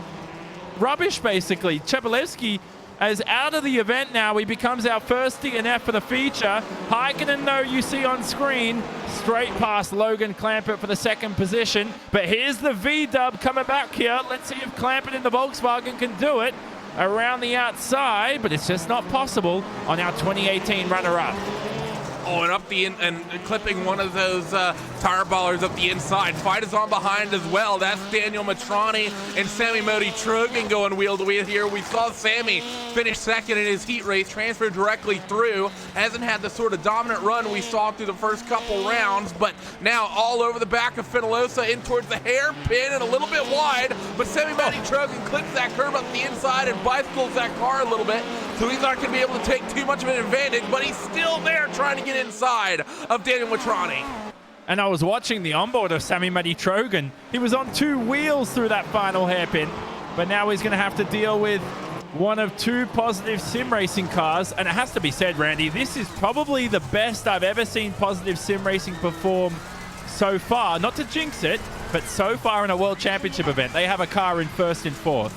rubbish, basically. Chepelevsky is out of the event now. He becomes our first DNF for the feature. Heikkinen, though, you see on screen, straight past Logan Clampett for the second position. But here's the V-dub coming back here. Let's see if Clampett in the Volkswagen can do it. around the outside, but it's just not possible on our 2018 runner-up. Oh, and up the and clipping one of those tire ballers up the inside. Fight is on behind as well. That's Daniel Matrani and Sammy Modi Trogan going wheel to wheel here. We saw Sammy finish second in his heat race, transferred directly through. Hasn't had the sort of dominant run we saw through the first couple rounds, but now all over the back of Fenalosa in towards the hairpin and a little bit wide. But Sammy Modi Trogan clips that curve up the inside and bicycles that car a little bit. So he's not going to be able to take too much of an advantage, but he's still there trying to get inside of Daniel Matrani. And I was watching the onboard of Sammy Muddy Trogan. He was on 2 wheels through that final hairpin, but now he's going to have to deal with one of 2 positive sim racing cars. And it has to be said, Randy, this is probably the best I've ever seen positive sim racing perform so far. Not to jinx it, but so far in a World Championship event, they have a car in 1st and 4th.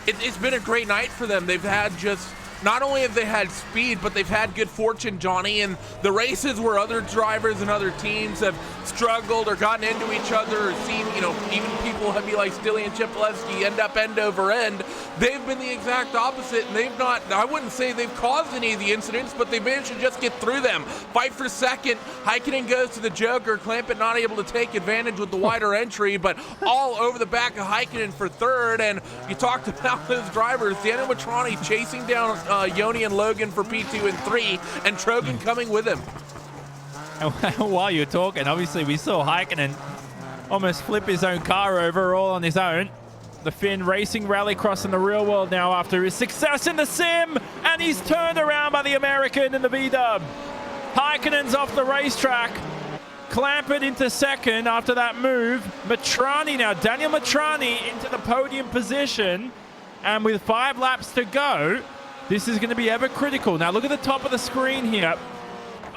It's been a great night for them. They've had just... Not only have they had speed, but they've had good fortune, Johnny, and the races where other drivers and other teams have struggled or gotten into each other or seen, you know, even people be like Stilly and Chipolewski end up end over end, they've been the exact opposite, and they've not, I wouldn't say they've caused any of the incidents, but they've managed to just get through them. Fight for second, Heikkinen goes to the Joker, Clampett not able to take advantage with the wider entry, but all over the back of Heikkinen for third, and you talked about those drivers, Daniel Matrani chasing down Yoni and Logan for P2 and 3, and Trogan coming with him. While you're talking, obviously we saw Heikkinen almost flip his own car over all on his own. The Finn racing Rallycross in the real world now after his success in the sim, and he's turned around by the American in the V-dub. Heikkinen's off the racetrack. Clampett into second after that move. Matrani now, Daniel Matrani into the podium position, and with 5 laps to go, this is going to be ever critical. Now look at the top of the screen here.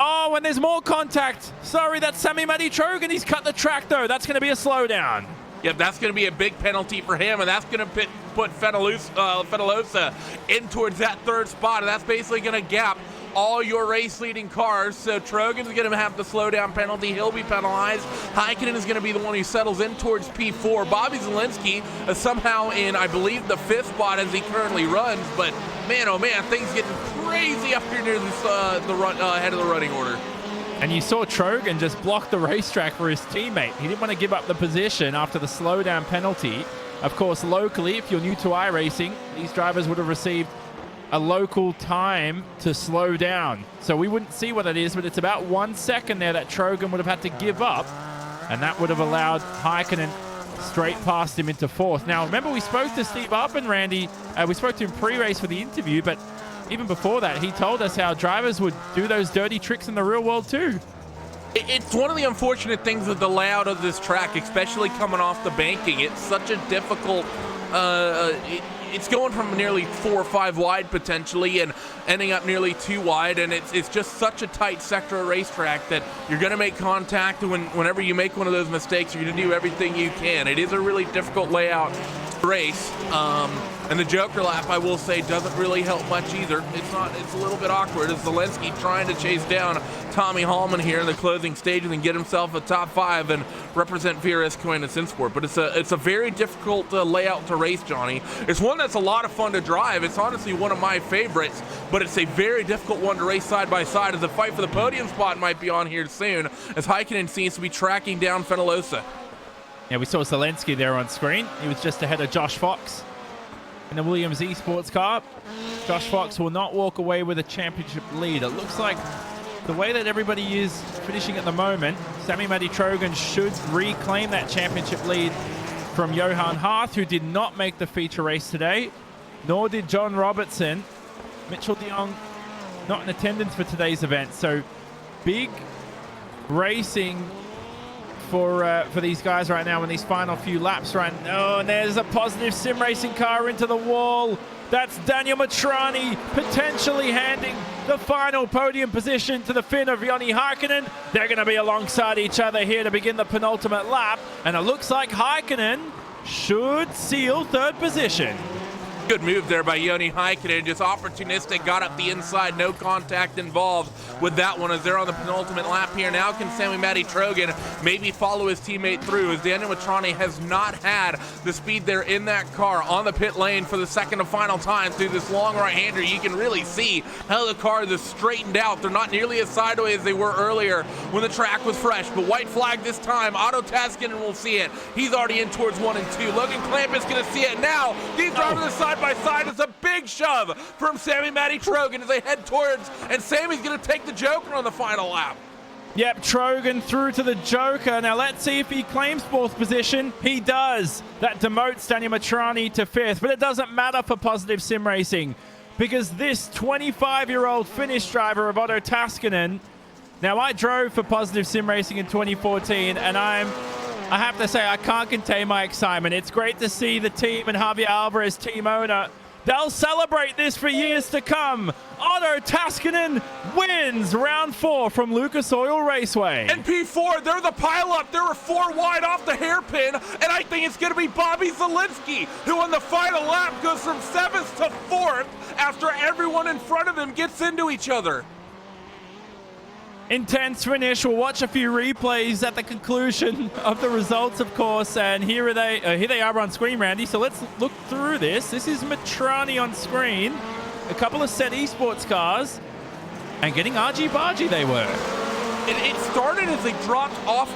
Oh, and there's more contact. Sorry, that's Sammy Muddy Trogan. He's cut the track, though. That's going to be a slowdown. Yep, that's going to be a big penalty for him, and that's going to put Fenalosa in towards that 3rd spot, and that's basically going to gap all your race-leading cars. So Trogan's going to have the slowdown penalty. He'll be penalized. Heikkinen is going to be the one who settles in towards P4. Bobby Zielinski is somehow in, I believe, the 5th spot as he currently runs, but man, oh man, things getting crazy up here near this, head of the running order. And you saw Trogan just block the racetrack for his teammate. He didn't want to give up the position after the slowdown penalty. Of course, locally, if you're new to iRacing, these drivers would have received a local time to slow down. So we wouldn't see what it is, but it's about 1 second there that Trogan would have had to give up, and that would have allowed Heikkinen straight past him into 4th. Now, remember, we spoke to Steve Upman, Randy. We spoke to him pre-race for the interview, but even before that, he told us how drivers would do those dirty tricks in the real world too. It's one of the unfortunate things with the layout of this track, especially coming off the banking. It's such a difficult... it's going from nearly 4 or 5 wide potentially and ending up nearly 2 wide, and it's just such a tight sector of racetrack that you're going to make contact. Whenever you make one of those mistakes, you're going to do everything you can. It is a really difficult layout race, and the Joker lap, I will say, doesn't really help much either. It's a little bit awkward as Zelensky trying to chase down Tommy Hallman here in the closing stages and get himself a top 5 and represent VRS Coin and Sinsport. But it's a very difficult layout to race, Johnny. It's one that's a lot of fun to drive. It's honestly one of my favorites, but it's a very difficult one to race side by side, as the fight for the podium spot might be on here soon, as Heikkinen seems to be tracking down Fenalosa. Yeah, we saw Zelensky there on screen. He was just ahead of Josh Fox in the Williams eSports car. Josh Fox will not walk away with a championship lead. It looks like the way that everybody is finishing at the moment, Sammy Muddy Trogan should reclaim that championship lead from Johan Harth, who did not make the feature race today, nor did John Robertson. Mitchell de Jong not in attendance for today's event. So big racing for these guys right now in these final few laps right now. Oh, and there's a positive sim racing car into the wall. That's Daniel Matrani potentially handing the final podium position to the Finn of Joni Heikkinen. They're going to be alongside each other here to begin the penultimate lap, and it looks like Heikkinen should seal 3rd position. Good move there by Joni Heikkinen, just opportunistic, got up the inside, no contact involved with that one as they're on the penultimate lap here. Now can Sami-Matti Trojan maybe follow his teammate through, as Daniel Matrani has not had the speed there in that car on the pit lane for the second and final time through this long right-hander. You can really see how the car is straightened out. They're not nearly as sideways as they were earlier when the track was fresh, but white flag this time. Otto Taskinen will see it. He's already in towards 1 and 2. Logan Clamp is going to see it now. These drivers are side by side. It's a big shove from Sami-Matti Trojan as they head towards, and Sammy's going to take the Joker on the final lap. Yep, Trojan through to the Joker. Now let's see if he claims fourth position. He does. That demotes Daniel Matrani to fifth, but it doesn't matter for Positive Sim Racing because this 25-year-old Finnish driver of Otto Taskinen. Now I drove for Positive Sim Racing in 2014, and I have to say I can't contain my excitement. It's great to see the team and Javier Alvarez, team owner. They'll celebrate this for years to come. Otto Taskinen wins round 4 from Lucas Oil Raceway. And P4, they're the pileup. They were 4 wide off the hairpin, and I think it's going to be Bobby Zielinski, who on the final lap goes from 7th to 4th after everyone in front of him gets into each other. Intense finish. We'll watch a few replays at the conclusion of the results, of course. And here they are on screen, Randy. So let's look through this. This is Matrani on screen. A couple of set esports cars. And getting argy-bargy they were. It started as they dropped off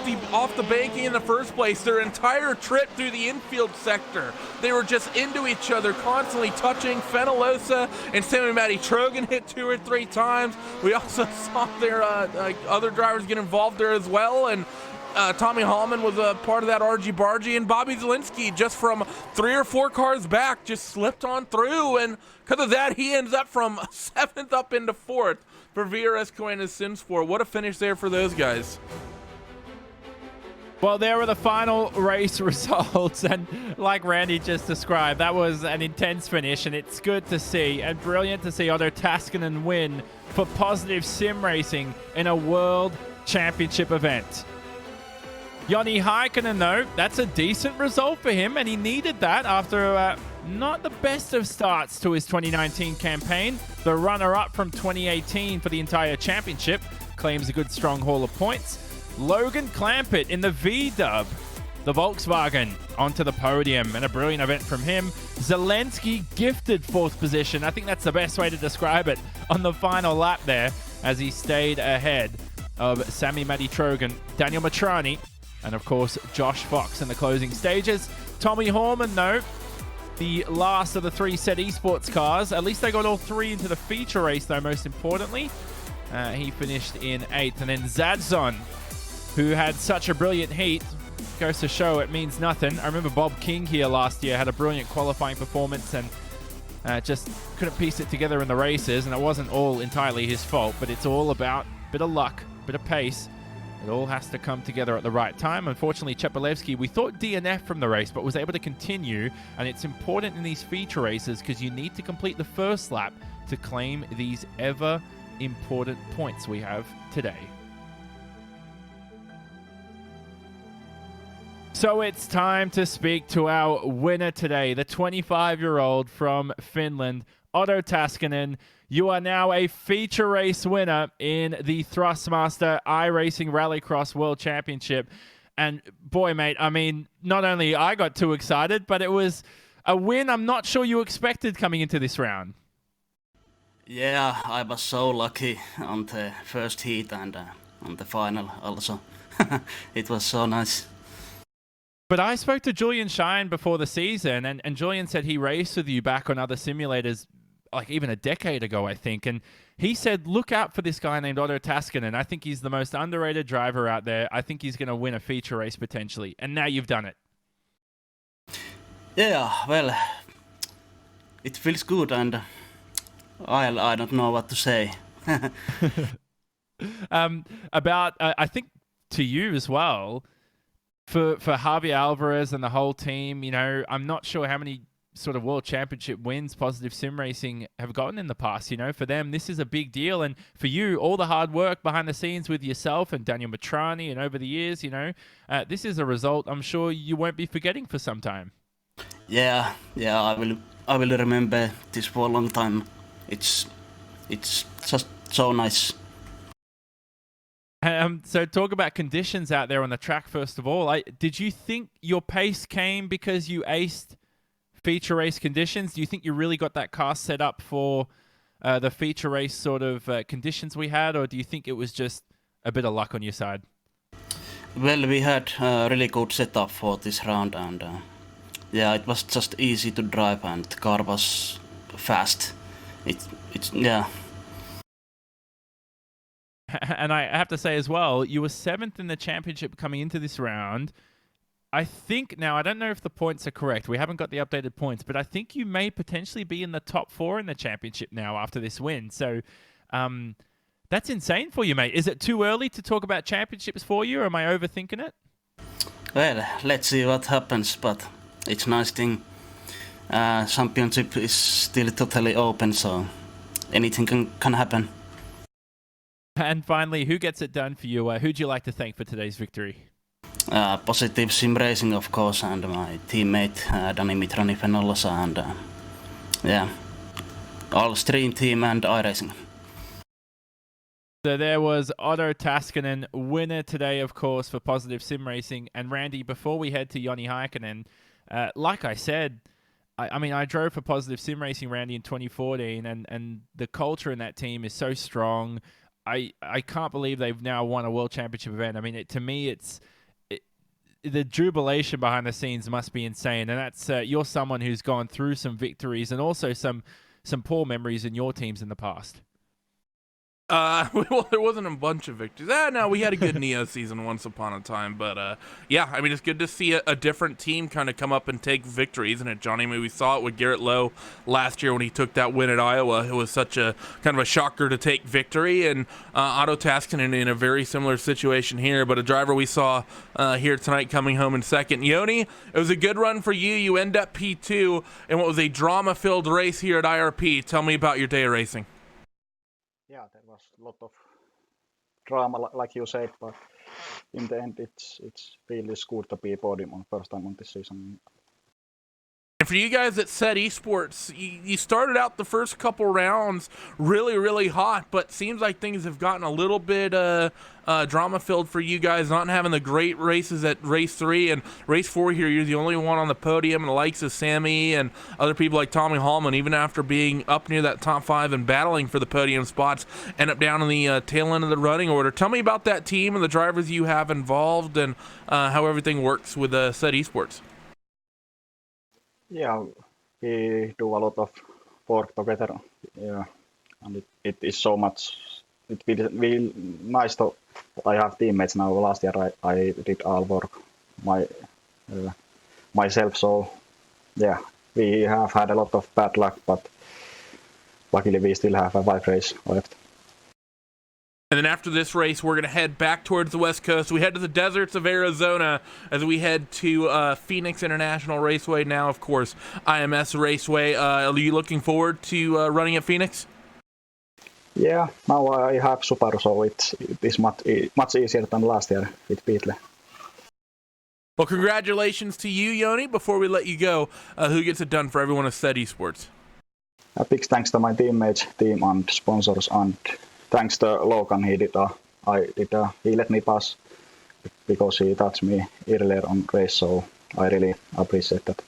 the banking in the first place. Their entire trip through the infield sector, they were just into each other, constantly touching. Fenalosa and Sami-Matti Trojan hit 2 or 3 times. We also saw their other drivers get involved there as well, and Tommy Hallman was a part of that argy-bargy, and Bobby Zielinski, just from 3 or 4 cars back, just slipped on through, and because of that, he ends up from 7th up into 4th. For VRS Coin and SimSport. What a finish there for those guys. Well, there were the final race results, and like Randy just described, that was an intense finish, and it's good to see and brilliant to see Otto Taskinen win for Positive Sim Racing in a World Championship event. Joni Heikkinen, though, that's a decent result for him, and he needed that after not the best of starts to his 2019 campaign. The runner-up from 2018 for the entire championship claims a good strong haul of points. Logan Clampett in the V-Dub, the Volkswagen, onto the podium, and a brilliant event from him. Zelensky gifted 4th position. I think that's the best way to describe it on the final lap there, as he stayed ahead of Sami-Matti Trojan, Daniel Matrani, and of course Josh Fox in the closing stages. Tommy Horman, though, the last of the 3 set esports cars. At least they got all 3 into the feature race, though, most importantly. He finished in 8th. And then Zadzon, who had such a brilliant heat, goes to show it means nothing. I remember Bob King here last year had a brilliant qualifying performance and just couldn't piece it together in the races. And it wasn't all entirely his fault, but it's all about a bit of luck, a bit of pace. It all has to come together at the right time. Unfortunately, Chepelevsky, we thought DNF from the race, but was able to continue. And it's important in these feature races because you need to complete the first lap to claim these ever important points we have today. So it's time to speak to our winner today, the 25-year-old from Finland, Otto Taskinen. You are now a feature race winner in the Thrustmaster iRacing Rallycross World Championship. And boy, mate, I mean, not only I got too excited, but it was a win I'm not sure you expected coming into this round. Yeah, I was so lucky on the first heat and on the final also. It was so nice. But I spoke to Julian Shine before the season, and Julian said he raced with you back on other simulators like even a decade ago, I think. And he said, look out for this guy named Otto Taskinen. I think he's the most underrated driver out there. I think he's going to win a feature race potentially. And now you've done it. Yeah, well, it feels good and I don't know what to say. I think to you as well, for Javier Alvarez and the whole team, you know, I'm not sure how many sort of world championship wins Positive Sim Racing have gotten in the past. You know, for them, this is a big deal. And for you, all the hard work behind the scenes with yourself and Daniel Matrani and over the years, you know, this is a result I'm sure you won't be forgetting for some time. Yeah, I will I will remember this for a long time. It's just so nice. So talk about conditions out there on the track first of all. Did you think your pace came because you aced feature race conditions? Do you think you really got that car set up for the feature race sort of conditions we had, or do you think it was just a bit of luck on your side? Well, we had a really good setup for this round, and yeah, it was just easy to drive, and the car was fast. It's yeah. And I have to say as well, you were 7th in the championship coming into this round. I think now, I don't know if the points are correct. We haven't got the updated points, but I think you may potentially be in the top 4 in the championship now after this win. So that's insane for you, mate. Is it too early to talk about championships for you, or am I overthinking it? Well, let's see what happens, but it's a nice thing. Championship is still totally open, so anything can happen. And finally, who gets it done for you? Who'd you like to thank for today's victory? Positive simracing, of course, and my teammate Dani Mitrani-Fenollosa, and yeah, all Stream Team and iRacing. So there was Otto Taskinen, winner today, of course, for Positive Sim Racing. And Randy, before we head to Joni Heikkinen, like I said, I mean, I drove for Positive Sim Racing, Randy, in 2014, and the culture in that team is so strong. I can't believe they've now won a World Championship event. I mean, to me, the jubilation behind the scenes must be insane. And that's you're someone who's gone through some victories and also some poor memories in your teams in the past. Well, there wasn't a bunch of victories. No, we had a good Neo season once upon a time, but yeah, I mean, it's good to see a different team kind of come up and take victories, isn't it, Johnny? I mean, we saw it with Garrett Lowe last year when he took that win at Iowa. It was such a kind of a shocker to take victory, and Otto Taskinen in a very similar situation here, but a driver we saw here tonight coming home in second. Joni, it was a good run for you. You end up P2 in what was a drama-filled race here at IRP. Tell me about your day of racing. Yeah, there was a lot of drama, like you said, but in the end, it's really good to be podium on first time on this season. And for you guys at Set Esports, you started out the first couple rounds really, really hot, but seems like things have gotten a little bit drama-filled for you guys, not having the great races at Race 3. And Race 4 here, you're the only one on the podium, and the likes of Sammy and other people like Tommy Hallman, even after being up near that top 5 and battling for the podium spots, end up down in the tail end of the running order. Tell me about that team and the drivers you have involved and how everything works with Set Esports. Yeah, we do a lot of work together. Yeah, and it is so much. It will be nice to. I have teammates now. Last year I did all work myself. So yeah, we have had a lot of bad luck, but luckily we still have a 5 race left. And then after this race, we're going to head back towards the West Coast. We head to the deserts of Arizona as we head to Phoenix International Raceway. Now, of course, IMS Raceway. Are you looking forward to running at Phoenix? Yeah, now I have Subaru, so it is much easier than last year with Beatle. Well, congratulations to you, Joni. Before we let you go, who gets it done for everyone at Set Esports? A big thanks to my teammates, team, and sponsors, and thanks to Logan. He let me pass because he touched me earlier on race, so I really appreciate that.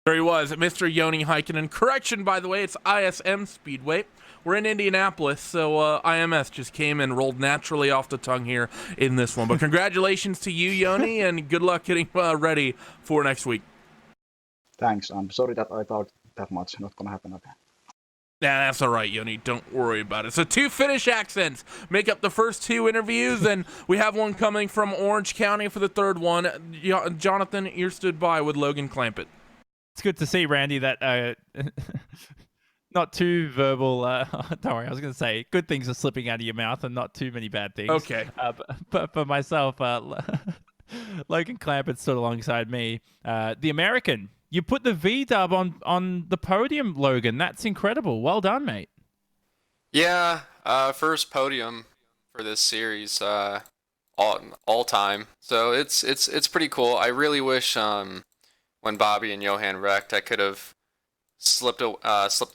There he was, Mr. Joni Heikkinen. Correction, by the way, it's ISM Speedway. We're in Indianapolis, so IMS just came and rolled naturally off the tongue here in this one. But congratulations to you, Joni, and good luck getting ready for next week. Thanks. I'm sorry that I thought that much. Not going to happen again. Nah, that's all right, Joni. Don't worry about it. So 2 Finnish accents make up the first 2 interviews, and we have one coming from Orange County for the third one. Jonathan, you're stood by with Logan Clampett. It's good to see, Randy, that not too verbal. Don't worry, I was going to say good things are slipping out of your mouth and not too many bad things. Okay. But for myself, Logan Clampett stood alongside me. The American. You put the V-dub on the podium, Logan. That's incredible. Well done, mate. Yeah, first podium for this series, all time. So it's pretty cool. I really wish when Bobby and Johan wrecked, I could have slipped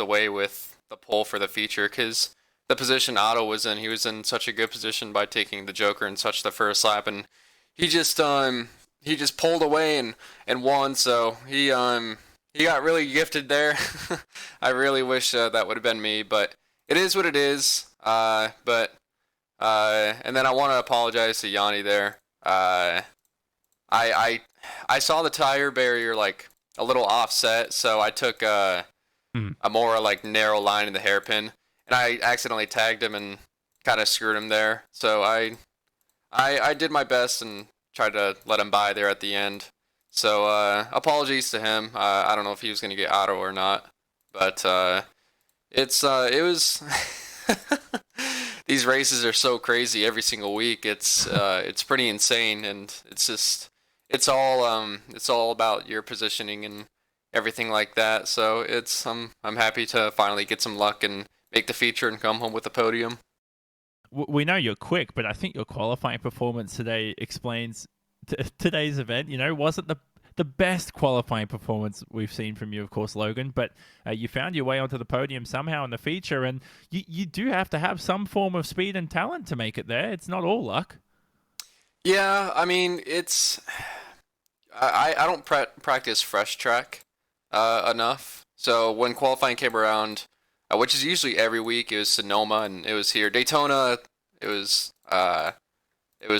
away with the pole for the feature, because the position Otto was in, he was in such a good position by taking the Joker in such the first lap, and he just pulled away and won. So he got really gifted there. I really wish that would have been me, but it is what it is. And then I want to apologize to Yanni there. I saw the tire barrier like a little offset, so I took a more like narrow line in the hairpin, and I accidentally tagged him and kind of screwed him there. So I did my best and tried to let him by there at the end. So apologies to him. I don't know if he was gonna get auto or not, but it was. These races are so crazy every single week. It's pretty insane, and it's all about your positioning and everything like that. So I'm happy to finally get some luck and make the feature and come home with a podium. We know you're quick, but I think your qualifying performance today explains today's event. Wasn't the best qualifying performance we've seen from you, of course, Logan, but you found your way onto the podium somehow in the feature, and you do have to have some form of speed and talent to make it there. It's not all luck. Yeah, I mean, I don't practice fresh track enough. So when qualifying came around, which is usually every week, it was Sonoma and it was here. Daytona, it was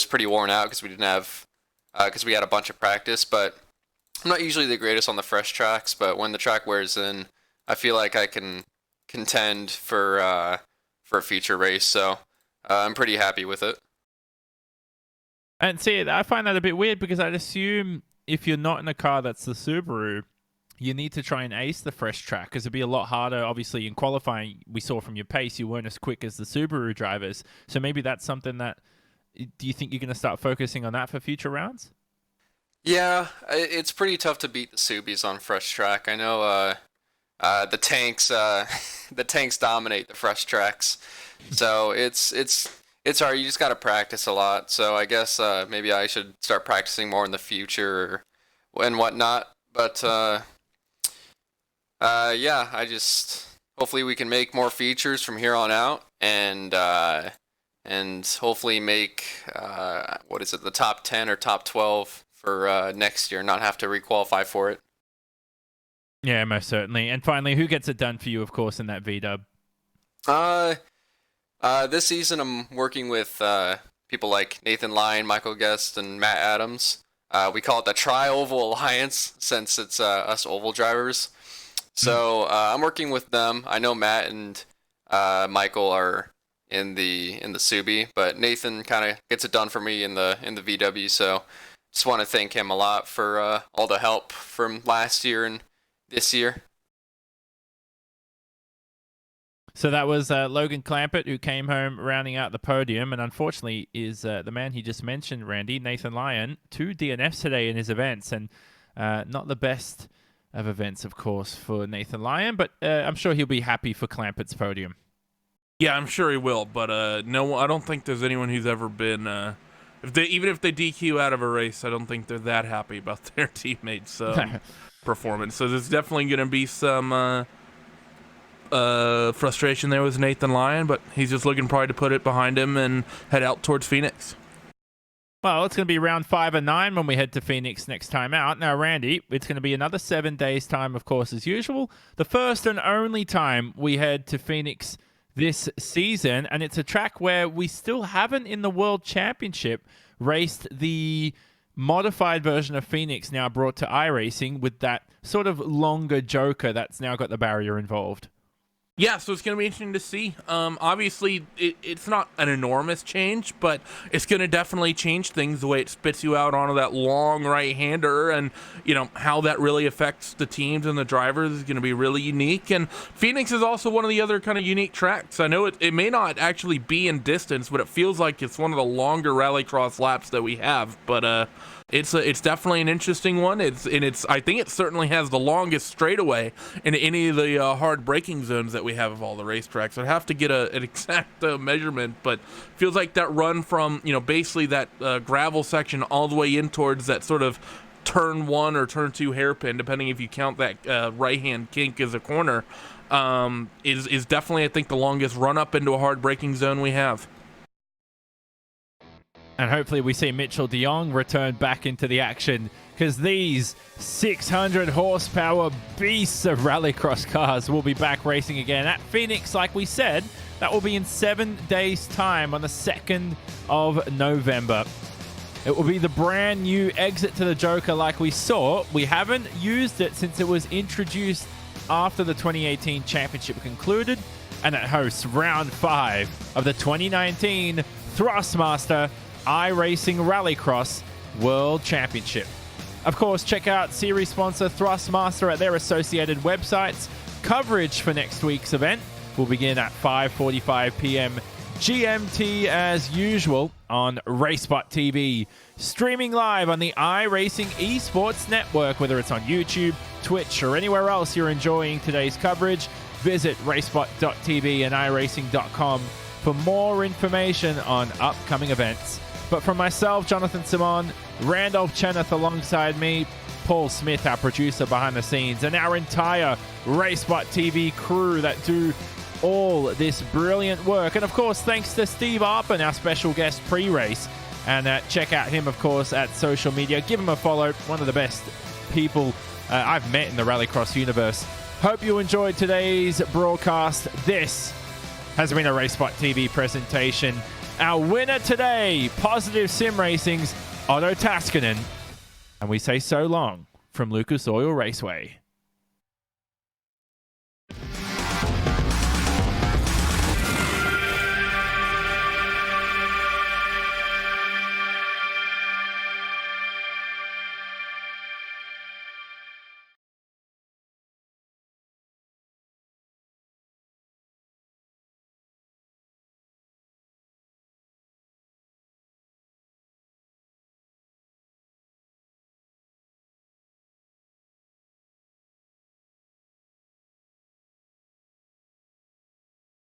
pretty worn out because we didn't have because we had a bunch of practice. But I'm not usually the greatest on the fresh tracks. But when the track wears in, I feel like I can contend for a feature race. So I'm pretty happy with it. And see, I find that a bit weird because I'd assume if you're not in a car that's the Subaru, you need to try and ace the fresh track because it'd be a lot harder. Obviously, in qualifying, we saw from your pace, you weren't as quick as the Subaru drivers. So maybe that's something that, do you think you're going to start focusing on that for future rounds? Yeah, it's pretty tough to beat the Subies on fresh track. I know the tanks dominate the fresh tracks. So it's hard. You just got to practice a lot. So I guess maybe I should start practicing more in the future and whatnot. But yeah, hopefully we can make more features from here on out, and hopefully make the top 10 or top 12 for next year, not have to requalify for it. Yeah, most certainly. And finally, who gets it done for you, of course, in that V-dub? This season I'm working with people like Nathan Lyon, Michael Guest, and Matt Adams. We call it the Tri-Oval Alliance since it's us oval drivers. So I'm working with them. I know Matt and Michael are in the Subi, but Nathan kind of gets it done for me in the VW. So just want to thank him a lot for all the help from last year and this year. So that was Logan Clampett, who came home rounding out the podium, and unfortunately is the man he just mentioned, Randy, Nathan Lyon, 2 DNFs today in his events, and not the best of events, of course, for Nathan Lyon, but I'm sure he'll be happy for Clampett's podium. Yeah, I'm sure he will, but no, I don't think there's anyone who's ever been, even if they DQ out of a race, I don't think they're that happy about their teammates' performance. So there's definitely going to be some frustration there with Nathan Lyon, but he's just looking probably to put it behind him and head out towards Phoenix. Well, it's going to be round 5 and 9 when we head to Phoenix next time out. Now, Randy, it's going to be another 7 days' time, of course, as usual. The first and only time we head to Phoenix this season, and it's a track where we still haven't, in the World Championship, raced the modified version of Phoenix, now brought to iRacing, with that sort of longer Joker that's now got the barrier involved. Yeah, so it's going to be interesting to see. Obviously, it's not an enormous change, but it's going to definitely change things, the way it spits you out onto that long right-hander, and, how that really affects the teams and the drivers is going to be really unique. And Phoenix is also one of the other kind of unique tracks. I know it may not actually be in distance, but it feels like it's one of the longer rallycross laps that we have. But it's definitely an interesting one. I think it certainly has the longest straightaway in any of the hard braking zones that we have of all the racetracks. I'd have to get an exact measurement, but feels like that run from basically that gravel section all the way in towards that sort of turn 1 or turn 2 hairpin, depending if you count that right-hand kink as a corner, is definitely, I think, the longest run-up into a hard braking zone we have. And hopefully we see Mitchell de Jong return back into the action, because these 600 horsepower beasts of rallycross cars will be back racing again at Phoenix, like we said. That will be in 7 days' time on the 2nd of November. It will be the brand new exit to the Joker like we saw. We haven't used it since it was introduced after the 2018 championship concluded, and it hosts round 5 of the 2019 Thrustmaster iRacing Rallycross World Championship. Of course, check out series sponsor Thrustmaster at their associated websites. Coverage for next week's event will begin at 5:45 p.m. GMT as usual on RaceBot TV, streaming live on the iRacing Esports Network, whether it's on YouTube, Twitch, or anywhere else you're enjoying today's coverage. Visit racebot.tv and iRacing.com for more information on upcoming events. But from myself, Jonathan Simon, Randolph Cheneth alongside me, Paul Smith, our producer behind the scenes, and our entire RaceBot TV crew that do all this brilliant work. And of course, thanks to Steve Arpin, our special guest pre-race. And check out him, of course, at social media. Give him a follow. One of the best people I've met in the Rallycross universe. Hope you enjoyed today's broadcast. This has been a RaceBot TV presentation. Our winner today, Positive Sim Racing's Otto Taskinen. And we say so long from Lucas Oil Raceway.